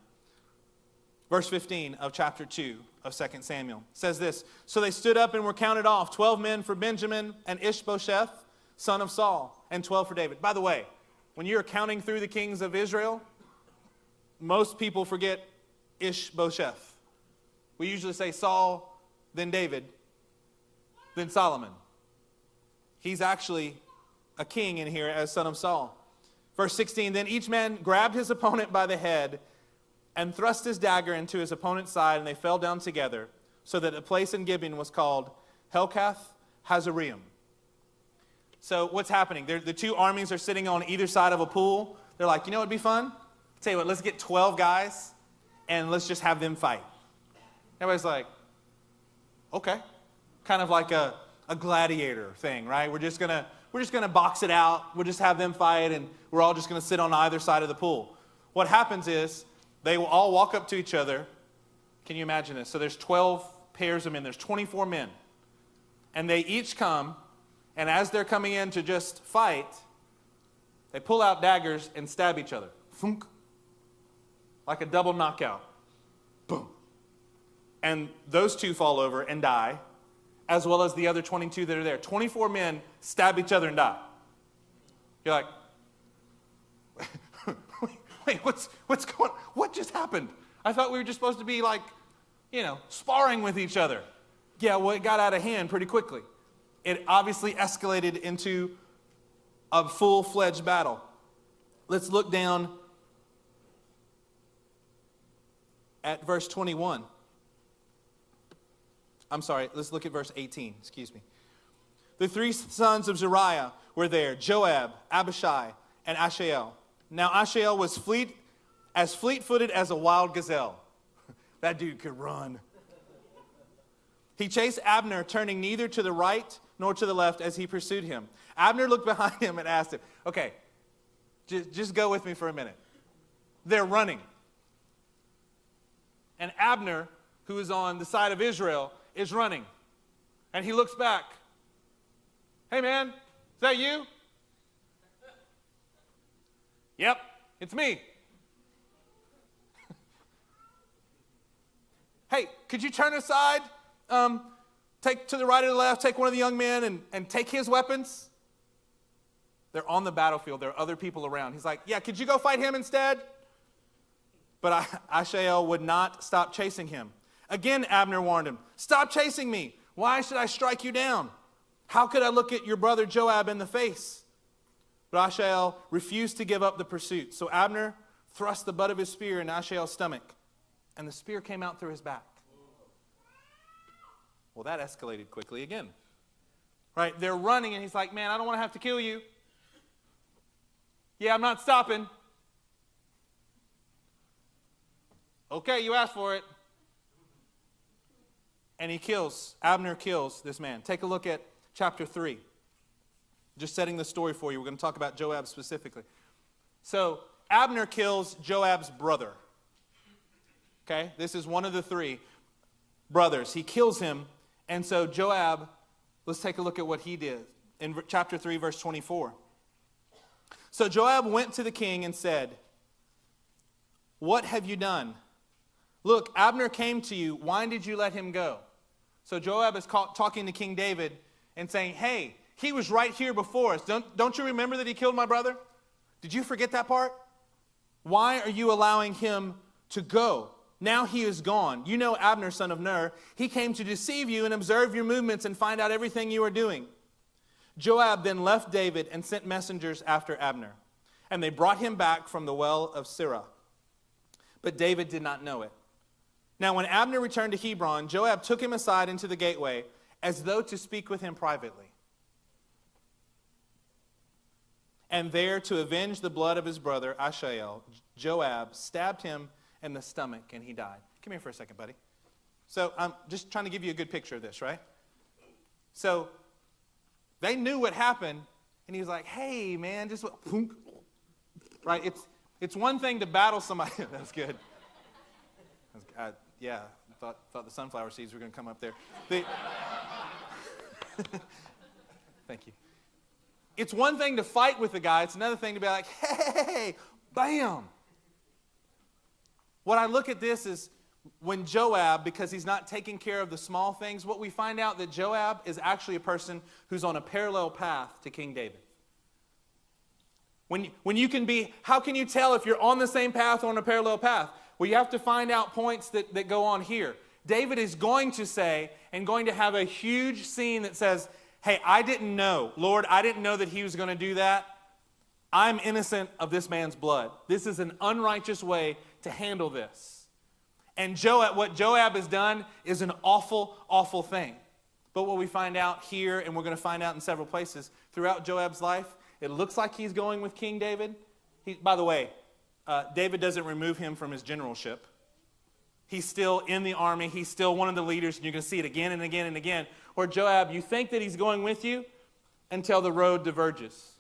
Verse 15 of chapter 2 of 2 Samuel says this, "So they stood up and were counted off, 12 men for Benjamin and Ishbosheth, son of Saul, and 12 for David." By the way, when you're counting through the kings of Israel, most people forget Ishbosheth. We usually say Saul, then David, then Solomon. He's actually a king in here as son of Saul. Verse 16, "Then each man grabbed his opponent by the head and thrust his dagger into his opponent's side, and they fell down together, so that the place in Gibeon was called Helkath Hazareim." So what's happening? The two armies are sitting on either side of a pool. They're like, you know what would be fun? Tell you what, let's get 12 guys, and let's just have them fight. Everybody's like, okay. Kind of like a gladiator thing, right? We're just gonna box it out. We'll just have them fight, and we're all just gonna sit on either side of the pool. What happens is they will all walk up to each other. Can you imagine this? So there's 12 pairs of men. There's 24 men, and they each come, and as they're coming in to just fight, they pull out daggers and stab each other. Thunk. Like a double knockout. Boom. And those two fall over and die, as well as the other 22 that are there. 24 men stab each other and die. You're like, wait, what's going on? What just happened? I thought we were just supposed to be like, sparring with each other. Yeah, well, it got out of hand pretty quickly. It obviously escalated into a full-fledged battle. Let's look down at verse 21. I'm sorry, let's look at verse 18, excuse me. "The three sons of Zeruiah were there, Joab, Abishai, and Asahel. Now Asahel was fleet-footed as a wild gazelle." That dude could run. "He chased Abner, turning neither to the right nor to the left as he pursued him. Abner looked behind him and asked him," okay, just go with me for a minute. They're running. And Abner, who is on the side of Israel, is running. And he looks back. "Hey man, is that you?" "Yep, it's me." "Hey, could you turn aside? Take to the right or the left, take one of the young men and take his weapons." They're on the battlefield. There are other people around. He's like, "Yeah, could you go fight him instead?" But Asahel would not stop chasing him. Again, Abner warned him, "Stop chasing me. Why should I strike you down? How could I look at your brother Joab in the face?" But Asahel refused to give up the pursuit. So Abner thrust the butt of his spear in Asahel's stomach, and the spear came out through his back. Well, that escalated quickly again. Right? They're running, and he's like, "Man, I don't want to have to kill you. Yeah, I'm not stopping." "Okay, you asked for it." And Abner kills this man. Take a look at chapter 3. Just setting the story for you. We're going to talk about Joab specifically. So Abner kills Joab's brother. Okay, this is one of the three brothers. He kills him, and so Joab, let's take a look at what he did in chapter 3, verse 24. "So Joab went to the king and said, 'What have you done? Look, Abner came to you. Why did you let him go?'" So Joab is talking to King David and saying, "Hey, he was right here before us. Don't you remember that he killed my brother? Did you forget that part? Why are you allowing him to go. Now he is gone. You know Abner, son of Ner. He came to deceive you and observe your movements and find out everything you are doing." Joab then left David and sent messengers after Abner. And they brought him back from the well of Sirah. But David did not know it. Now when Abner returned to Hebron, Joab took him aside into the gateway as though to speak with him privately. And there, to avenge the blood of his brother Asahel, Joab stabbed him in the stomach and he died. Come here for a second, buddy. So I'm just trying to give you a good picture of this, right? So they knew what happened, and he was like, "Hey, man, just right." It's one thing to battle somebody. That's good. Yeah, thought the sunflower seeds were going to come up there. Thank you. It's one thing to fight with the guy. It's another thing to be like, "Hey, bam." What I look at this is when Joab, because he's not taking care of the small things, what we find out that Joab is actually a person who's on a parallel path to King David. When you can be, how can you tell if you're on the same path or on a parallel path? Well, you have to find out points that go on here. David is going to say and going to have a huge scene that says, "Hey, I didn't know. Lord, I didn't know that he was going to do that. I'm innocent of this man's blood. This is an unrighteous way to handle this." And what Joab has done is an awful, awful thing. But what we find out here, and we're going to find out in several places throughout Joab's life, it looks like he's going with King David. By the way, David doesn't remove him from his generalship. He's still in the army. He's still one of the leaders, and you're going to see it again and again and again. Or Joab, you think that he's going with you until the road diverges.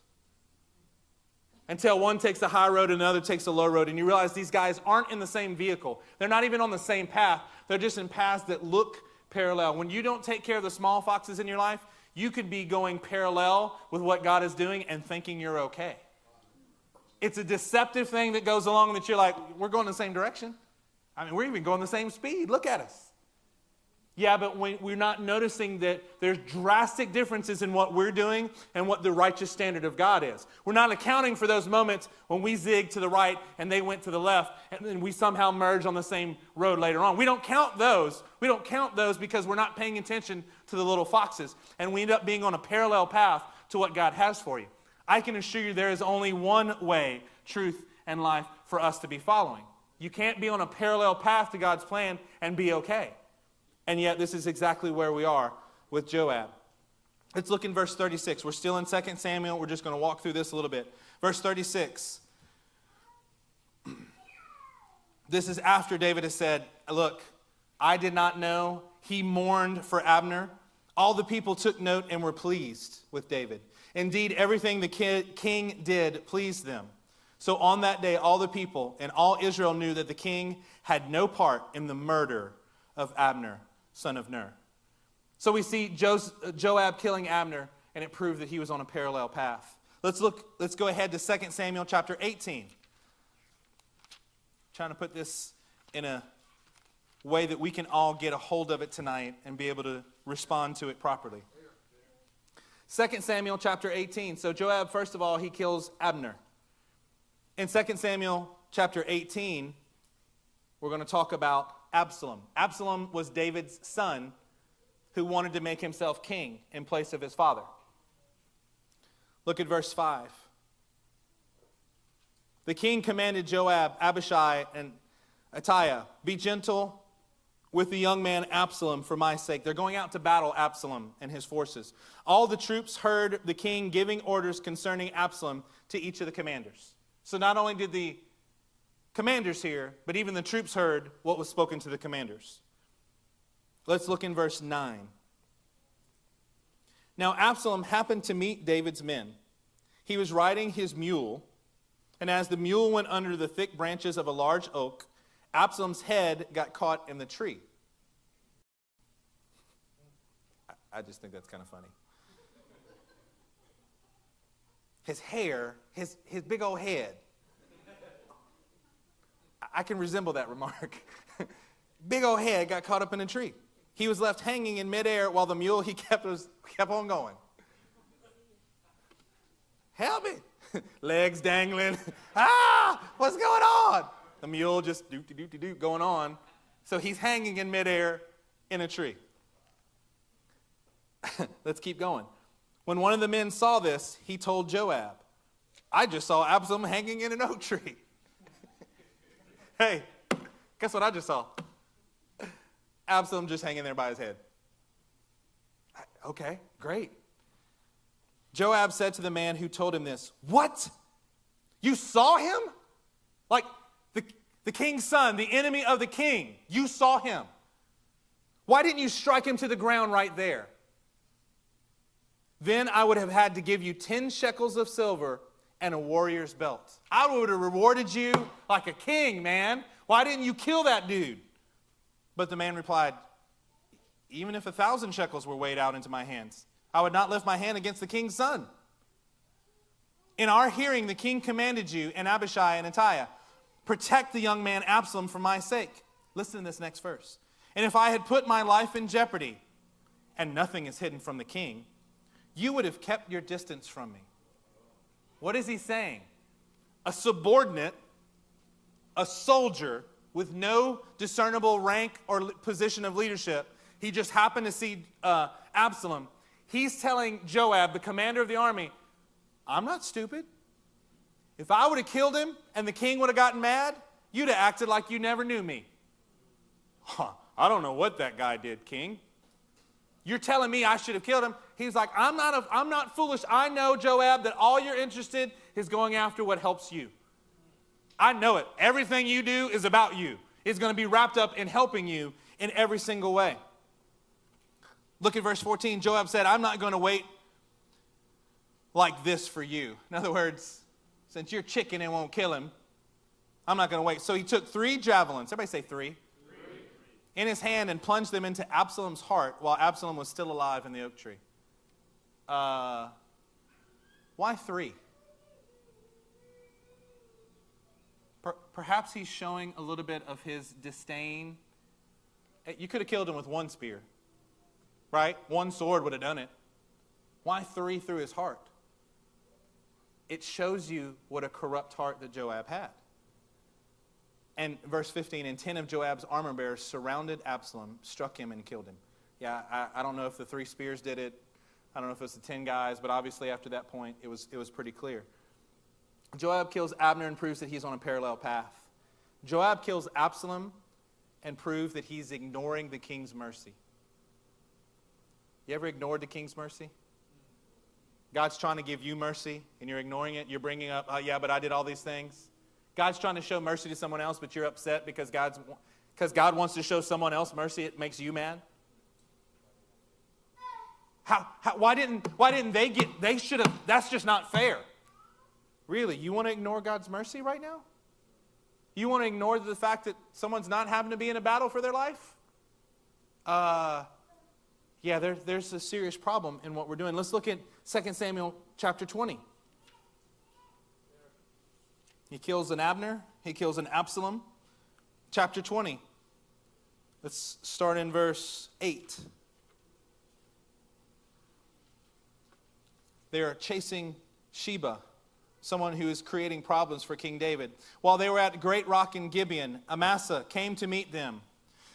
Until one takes the high road and another takes the low road, and you realize these guys aren't in the same vehicle. They're not even on the same path. They're just in paths that look parallel. When you don't take care of the small foxes in your life, you could be going parallel with what God is doing and thinking you're okay. It's a deceptive thing that goes along that you're like, "We're going the same direction. I mean, we're even going the same speed. Look at us." Yeah, but we're not noticing that there's drastic differences in what we're doing and what the righteous standard of God is. We're not accounting for those moments when we zig to the right and they went to the left, and then we somehow merge on the same road later on. We don't count those. We don't count those because we're not paying attention to the little foxes, and we end up being on a parallel path to what God has for you. I can assure you there is only one way, truth, and life for us to be following. You can't be on a parallel path to God's plan and be okay. And yet this is exactly where we are with Joab. Let's look in verse 36. We're still in 2 Samuel. We're just going to walk through this a little bit. Verse 36. This is after David has said, "Look, I did not know." He mourned for Abner. All the people took note and were pleased with David. Indeed, everything the king did pleased them. So on that day, all the people and all Israel knew that the king had no part in the murder of Abner, son of Ner. So we see Joab killing Abner, and it proved that he was on a parallel path. Let's go ahead to 2 Samuel chapter 18. Trying to put this in a way that we can all get a hold of it tonight and be able to respond to it properly. 2 Samuel chapter 18. So Joab, first of all, he kills Abner. In 2 Samuel chapter 18, we're going to talk about Absalom. Absalom was David's son who wanted to make himself king in place of his father. Look at verse 5. The king commanded Joab, Abishai, and Attai, "Be gentle with the young man Absalom for my sake." They're going out to battle Absalom and his forces. All the troops heard the king giving orders concerning Absalom to each of the commanders. So not only did the commanders hear, but even the troops heard what was spoken to the commanders. Let's look in verse 9. Now Absalom happened to meet David's men. He was riding his mule, and as the mule went under the thick branches of a large oak, Absalom's head got caught in the tree. I just think that's kind of funny. His hair, his big old head. I can resemble that remark. Big old head got caught up in a tree. He was left hanging in midair while the mule he kept on going. Help me. Legs dangling. What's going on? The mule just do going on. So he's hanging in midair in a tree. Let's keep going. When one of the men saw this, he told Joab, I just saw Absalom hanging in an oak tree. Hey, guess what I just saw? Absalom just hanging there by his head. Okay, great. Joab said to the man who told him this, what? You saw him? Like the king's son, the enemy of the king. You saw him. Why didn't you strike him to the ground right there? Then I would have had to give you 10 shekels of silver and a warrior's belt. I would have rewarded you like a king, man. Why didn't you kill that dude? But the man replied, even if 1,000 shekels were weighed out into my hands, I would not lift my hand against the king's son. In our hearing, the king commanded you and Abishai and Attai, protect the young man Absalom for my sake. Listen to this next verse. And if I had put my life in jeopardy, and nothing is hidden from the king, you would have kept your distance from me. What is he saying? A subordinate, a soldier with no discernible rank or position of leadership, he just happened to see Absalom. He's telling Joab, the commander of the army, I'm not stupid. If I would have killed him and the king would have gotten mad, you'd have acted like you never knew me. I don't know what that guy did, king. You're telling me I should have killed him. He's like, I'm not foolish. I know, Joab, that all you're interested is going after what helps you. I know it. Everything you do is about you. It's going to be wrapped up in helping you in every single way. Look at verse 14. Joab said, I'm not going to wait like this for you. In other words, since you're chicken and won't kill him, I'm not going to wait. So he took 3 javelins. Everybody say 3. In his hand and plunged them into Absalom's heart while Absalom was still alive in the oak tree. Why 3? Perhaps he's showing a little bit of his disdain. You could have killed him with 1 spear, right? 1 sword would have done it. Why 3 through his heart? It shows you what a corrupt heart that Joab had. And verse 15, and 10 of Joab's armor bearers surrounded Absalom, struck him, and killed him. Yeah, I don't know if the 3 spears did it. I don't know if it was the 10 guys, but obviously after that point, it was pretty clear. Joab kills Abner and proves that he's on a parallel path. Joab kills Absalom and proves that he's ignoring the king's mercy. You ever ignored the king's mercy? God's trying to give you mercy, and you're ignoring it. You're bringing up, yeah, but I did all these things. God's trying to show mercy to someone else, but you're upset because God wants to show someone else mercy. It makes you mad. Why didn't they get? They should have. That's just not fair. Really, you want to ignore God's mercy right now? You want to ignore the fact that someone's not having to be in a battle for their life? Yeah, there's a serious problem in what we're doing. Let's look at 2 Samuel chapter 20. He kills an Abner. He kills an Absalom. Chapter 20. Let's start in verse 8. They are chasing Sheba, someone who is creating problems for King David. While they were at Great Rock in Gibeon, Amasa came to meet them.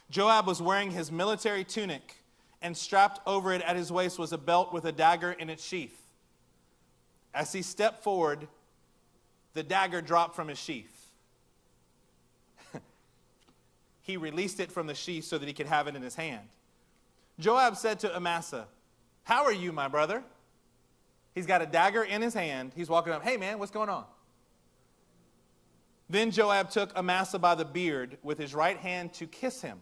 Joab was wearing his military tunic, and strapped over it at his waist was a belt with a dagger in its sheath. As he stepped forward, the dagger dropped from his sheath. He released it from the sheath so that he could have it in his hand. Joab said to Amasa, how are you, my brother? He's got a dagger in his hand. He's walking up. Hey, man, what's going on? Then Joab took Amasa by the beard with his right hand to kiss him.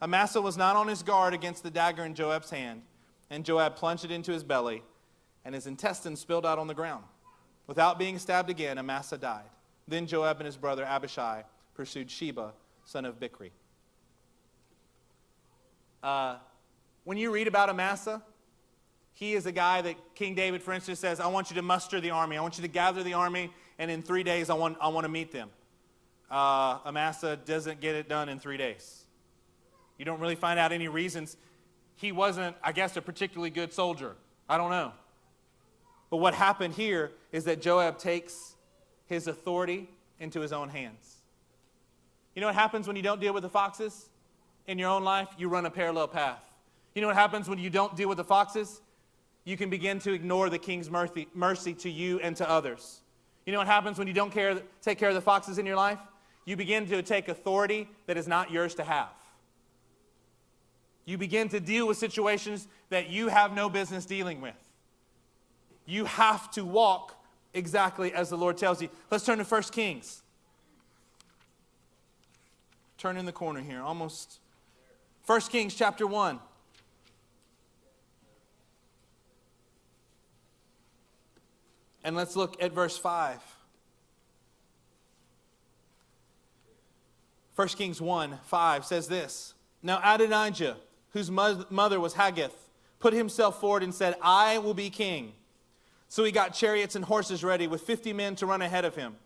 Amasa was not on his guard against the dagger in Joab's hand, and Joab plunged it into his belly, and his intestines spilled out on the ground. Without being stabbed again, Amasa died. Then Joab and his brother Abishai pursued Sheba, son of Bichri. When you read about Amasa, he is a guy that King David, for instance, says, I want you to muster the army. I want you to gather the army, and in 3 days I want to meet them. Amasa doesn't get it done in 3 days. You don't really find out any reasons. He wasn't, I guess, a particularly good soldier. I don't know. But what happened here is that Joab takes his authority into his own hands. You know what happens when you don't deal with the foxes in your own life? You run a parallel path. You know what happens when you don't deal with the foxes? You can begin to ignore the king's mercy to you and to others. You know what happens when you don't take care of the foxes in your life? You begin to take authority that is not yours to have. You begin to deal with situations that you have no business dealing with. You have to walk exactly as the Lord tells you. Let's turn to 1 Kings. Turn in the corner here, almost. 1 Kings chapter 1. And let's look at verse 5. 1 Kings 1:5 says this. Now Adonijah, whose mother was Haggith, put himself forward and said, I will be king. So he got chariots and horses ready with 50 men to run ahead of him.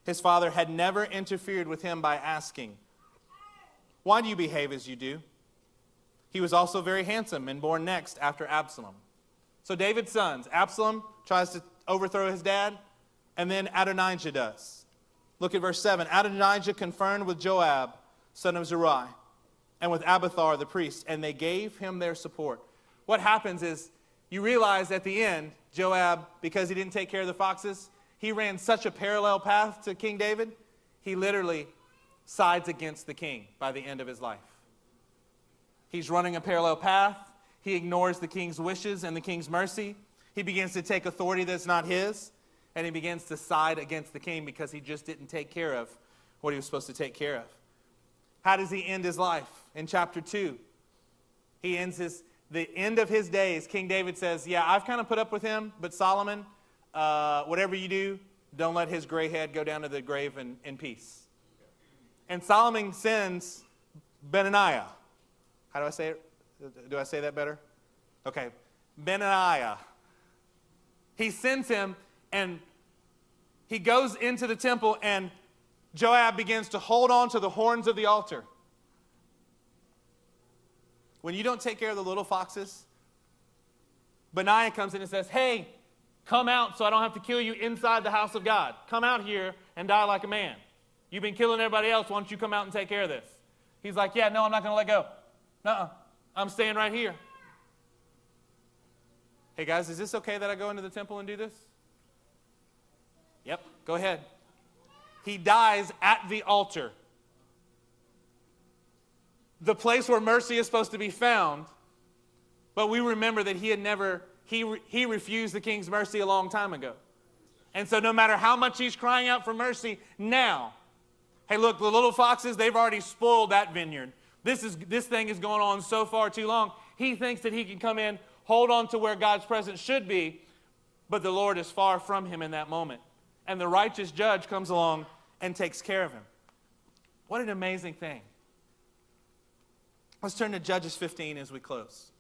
His father had never interfered with him by asking, why do you behave as you do? He was also very handsome and born next after Absalom. So David's sons, Absalom tries to overthrow his dad, and then Adonijah does. Look at verse 7. Adonijah conferred with Joab, son of Zeruiah, and with Abiathar the priest, and they gave him their support. What happens is, you realize at the end, Joab, because he didn't take care of the foxes, he ran such a parallel path to King David, he literally sides against the king by the end of his life. He's running a parallel path. He ignores the king's wishes and the king's mercy. He begins to take authority that's not his, and he begins to side against the king because he just didn't take care of what he was supposed to take care of. How does he end his life? In chapter 2, he ends the end of his days. King David says, yeah, I've kind of put up with him, but Solomon, whatever you do, don't let his gray head go down to the grave in peace. And Solomon sends Benaiah. How do I say it? Do I say that better? Okay. Benaiah. He sends him, and he goes into the temple, and Joab begins to hold on to the horns of the altar. When you don't take care of the little foxes, Benaiah comes in and says, hey, come out so I don't have to kill you inside the house of God. Come out here and die like a man. You've been killing everybody else. Why don't you come out and take care of this? He's like, yeah, no, I'm not going to let go. No, I'm staying right here. Hey, guys, is this okay that I go into the temple and do this? Yep, go ahead. He dies at the altar. The place where mercy is supposed to be found, but we remember that he refused the king's mercy a long time ago. And so no matter how much he's crying out for mercy now, hey, look, the little foxes, they've already spoiled that vineyard. This thing is going on so far too long. He thinks that he can come in, hold on to where God's presence should be, but the Lord is far from him in that moment. And the righteous judge comes along and takes care of him. What an amazing thing. Let's turn to Judges 15 as we close.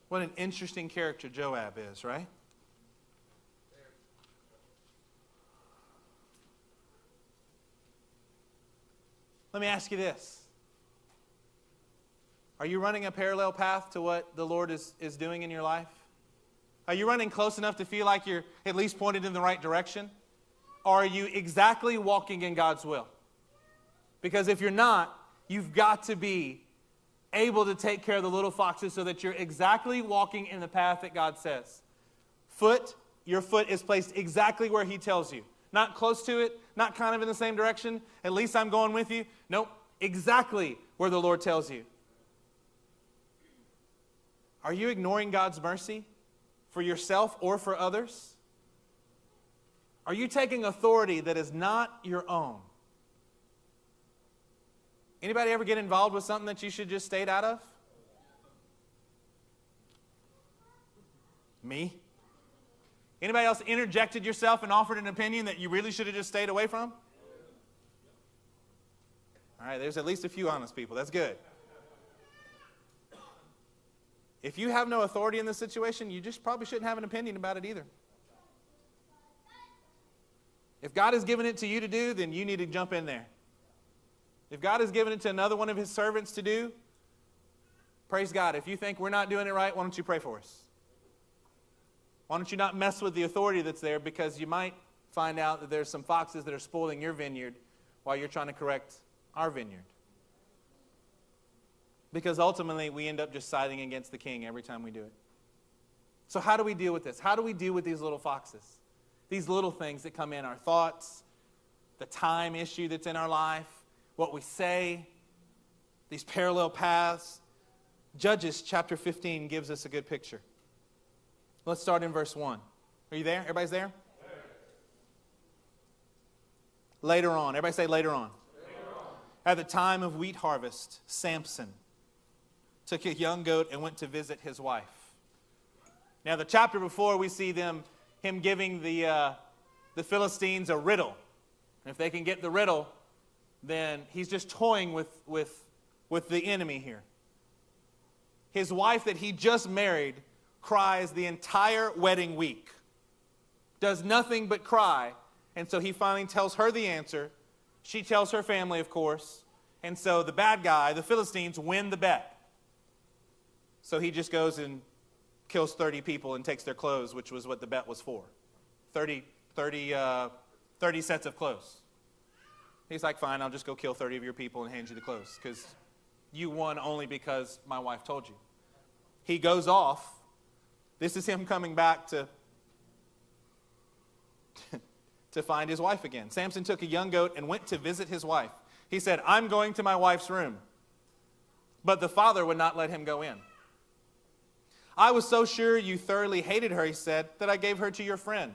What an interesting character Joab is, right? Let me ask you this. Are you running a parallel path to what the Lord is doing in your life? Are you running close enough to feel like you're at least pointed in the right direction? Or are you exactly walking in God's will? Because if you're not, you've got to be able to take care of the little foxes so that you're exactly walking in the path that God says. Your foot is placed exactly where he tells you. Not close to it, not kind of in the same direction. At least I'm going with you. Nope, exactly where the Lord tells you. Are you ignoring God's mercy for yourself or for others? Are you taking authority that is not your own? Anybody ever get involved with something that you should just stayed out of? Me? Anybody else interjected yourself and offered an opinion that you really should have just stayed away from? All right, there's at least a few honest people. That's good. If you have no authority in this situation, you just probably shouldn't have an opinion about it either. If God has given it to you to do, then you need to jump in there. If God has given it to another one of his servants to do, praise God. If you think we're not doing it right, why don't you pray for us? Why don't you not mess with the authority that's there, because you might find out that there's some foxes that are spoiling your vineyard while you're trying to correct our vineyard. Because ultimately, we end up just siding against the king every time we do it. So how do we deal with this? How do we deal with these little foxes? These little things that come in, our thoughts, the time issue that's in our life, what we say, these parallel paths. Judges chapter 15 gives us a good picture. Let's start in verse 1. Are you there? Everybody's there? Later on. Everybody say later on. At the time of wheat harvest, Samson took a young goat and went to visit his wife. Now, the chapter before, we see him giving the Philistines a riddle. And if they can get the riddle, then he's just toying with the enemy here. His wife that he just married cries the entire wedding week. Does nothing but cry. And so he finally tells her the answer. She tells her family, of course. And so the bad guy, the Philistines, win the bet. So he just goes and kills 30 people and takes their clothes, which was what the bet was for. 30 sets of clothes. He's like, fine, I'll just go kill 30 of your people and hand you the clothes, because you won only because my wife told you. He goes off. This is him coming back to find his wife again. Samson took a young goat and went to visit his wife. He said, I'm going to my wife's room. But the father would not let him go in. I was so sure you thoroughly hated her, he said, that I gave her to your friend.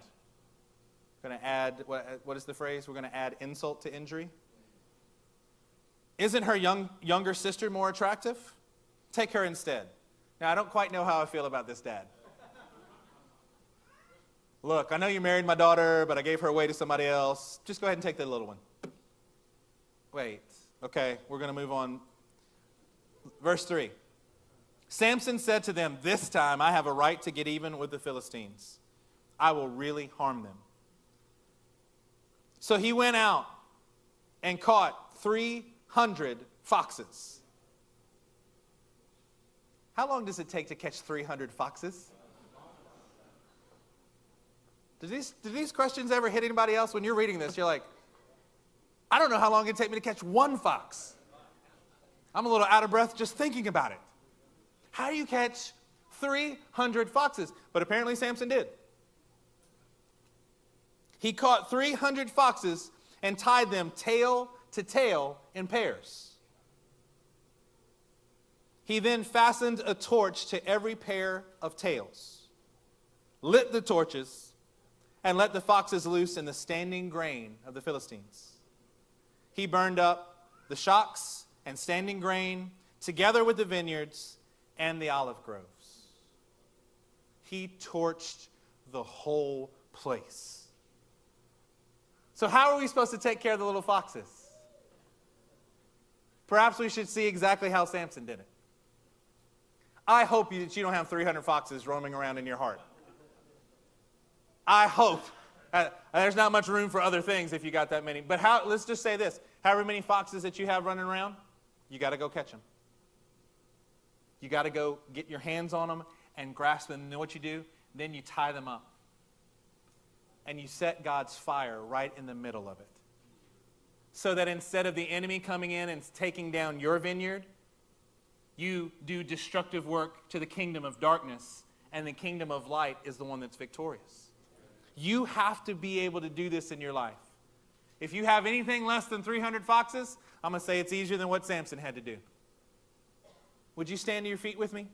Going to add, what is the phrase? We're going to add insult to injury. Isn't her younger sister more attractive? Take her instead. Now, I don't quite know how I feel about this dad. Look, I know you married my daughter, but I gave her away to somebody else. Just go ahead and take the little one. Wait. Okay, we're going to move on. Verse 3. Samson said to them, this time I have a right to get even with the Philistines. I will really harm them. So he went out and caught 300 foxes. How long does it take to catch 300 foxes? Do these questions ever hit anybody else? When you're reading this, you're like, I don't know how long it'd take me to catch one fox. I'm a little out of breath just thinking about it. How do you catch 300 foxes? But apparently Samson did. He caught 300 foxes and tied them tail to tail in pairs. He then fastened a torch to every pair of tails, lit the torches, and let the foxes loose in the standing grain of the Philistines. He burned up the shocks and standing grain together with the vineyards and the olive groves. He torched the whole place. So how are we supposed to take care of the little foxes? Perhaps we should see exactly how Samson did it. I hope that you don't have 300 foxes roaming around in your heart. I hope. There's not much room for other things if you got that many. But let's just say this. However many foxes that you have running around, you got to go catch them. You got to go get your hands on them and grasp them. And know what you do? Then you tie them up. And you set God's fire right in the middle of it. So that instead of the enemy coming in and taking down your vineyard, you do destructive work to the kingdom of darkness, and the kingdom of light is the one that's victorious. You have to be able to do this in your life. If you have anything less than 300 foxes, I'm going to say it's easier than what Samson had to do. Would you stand to your feet with me?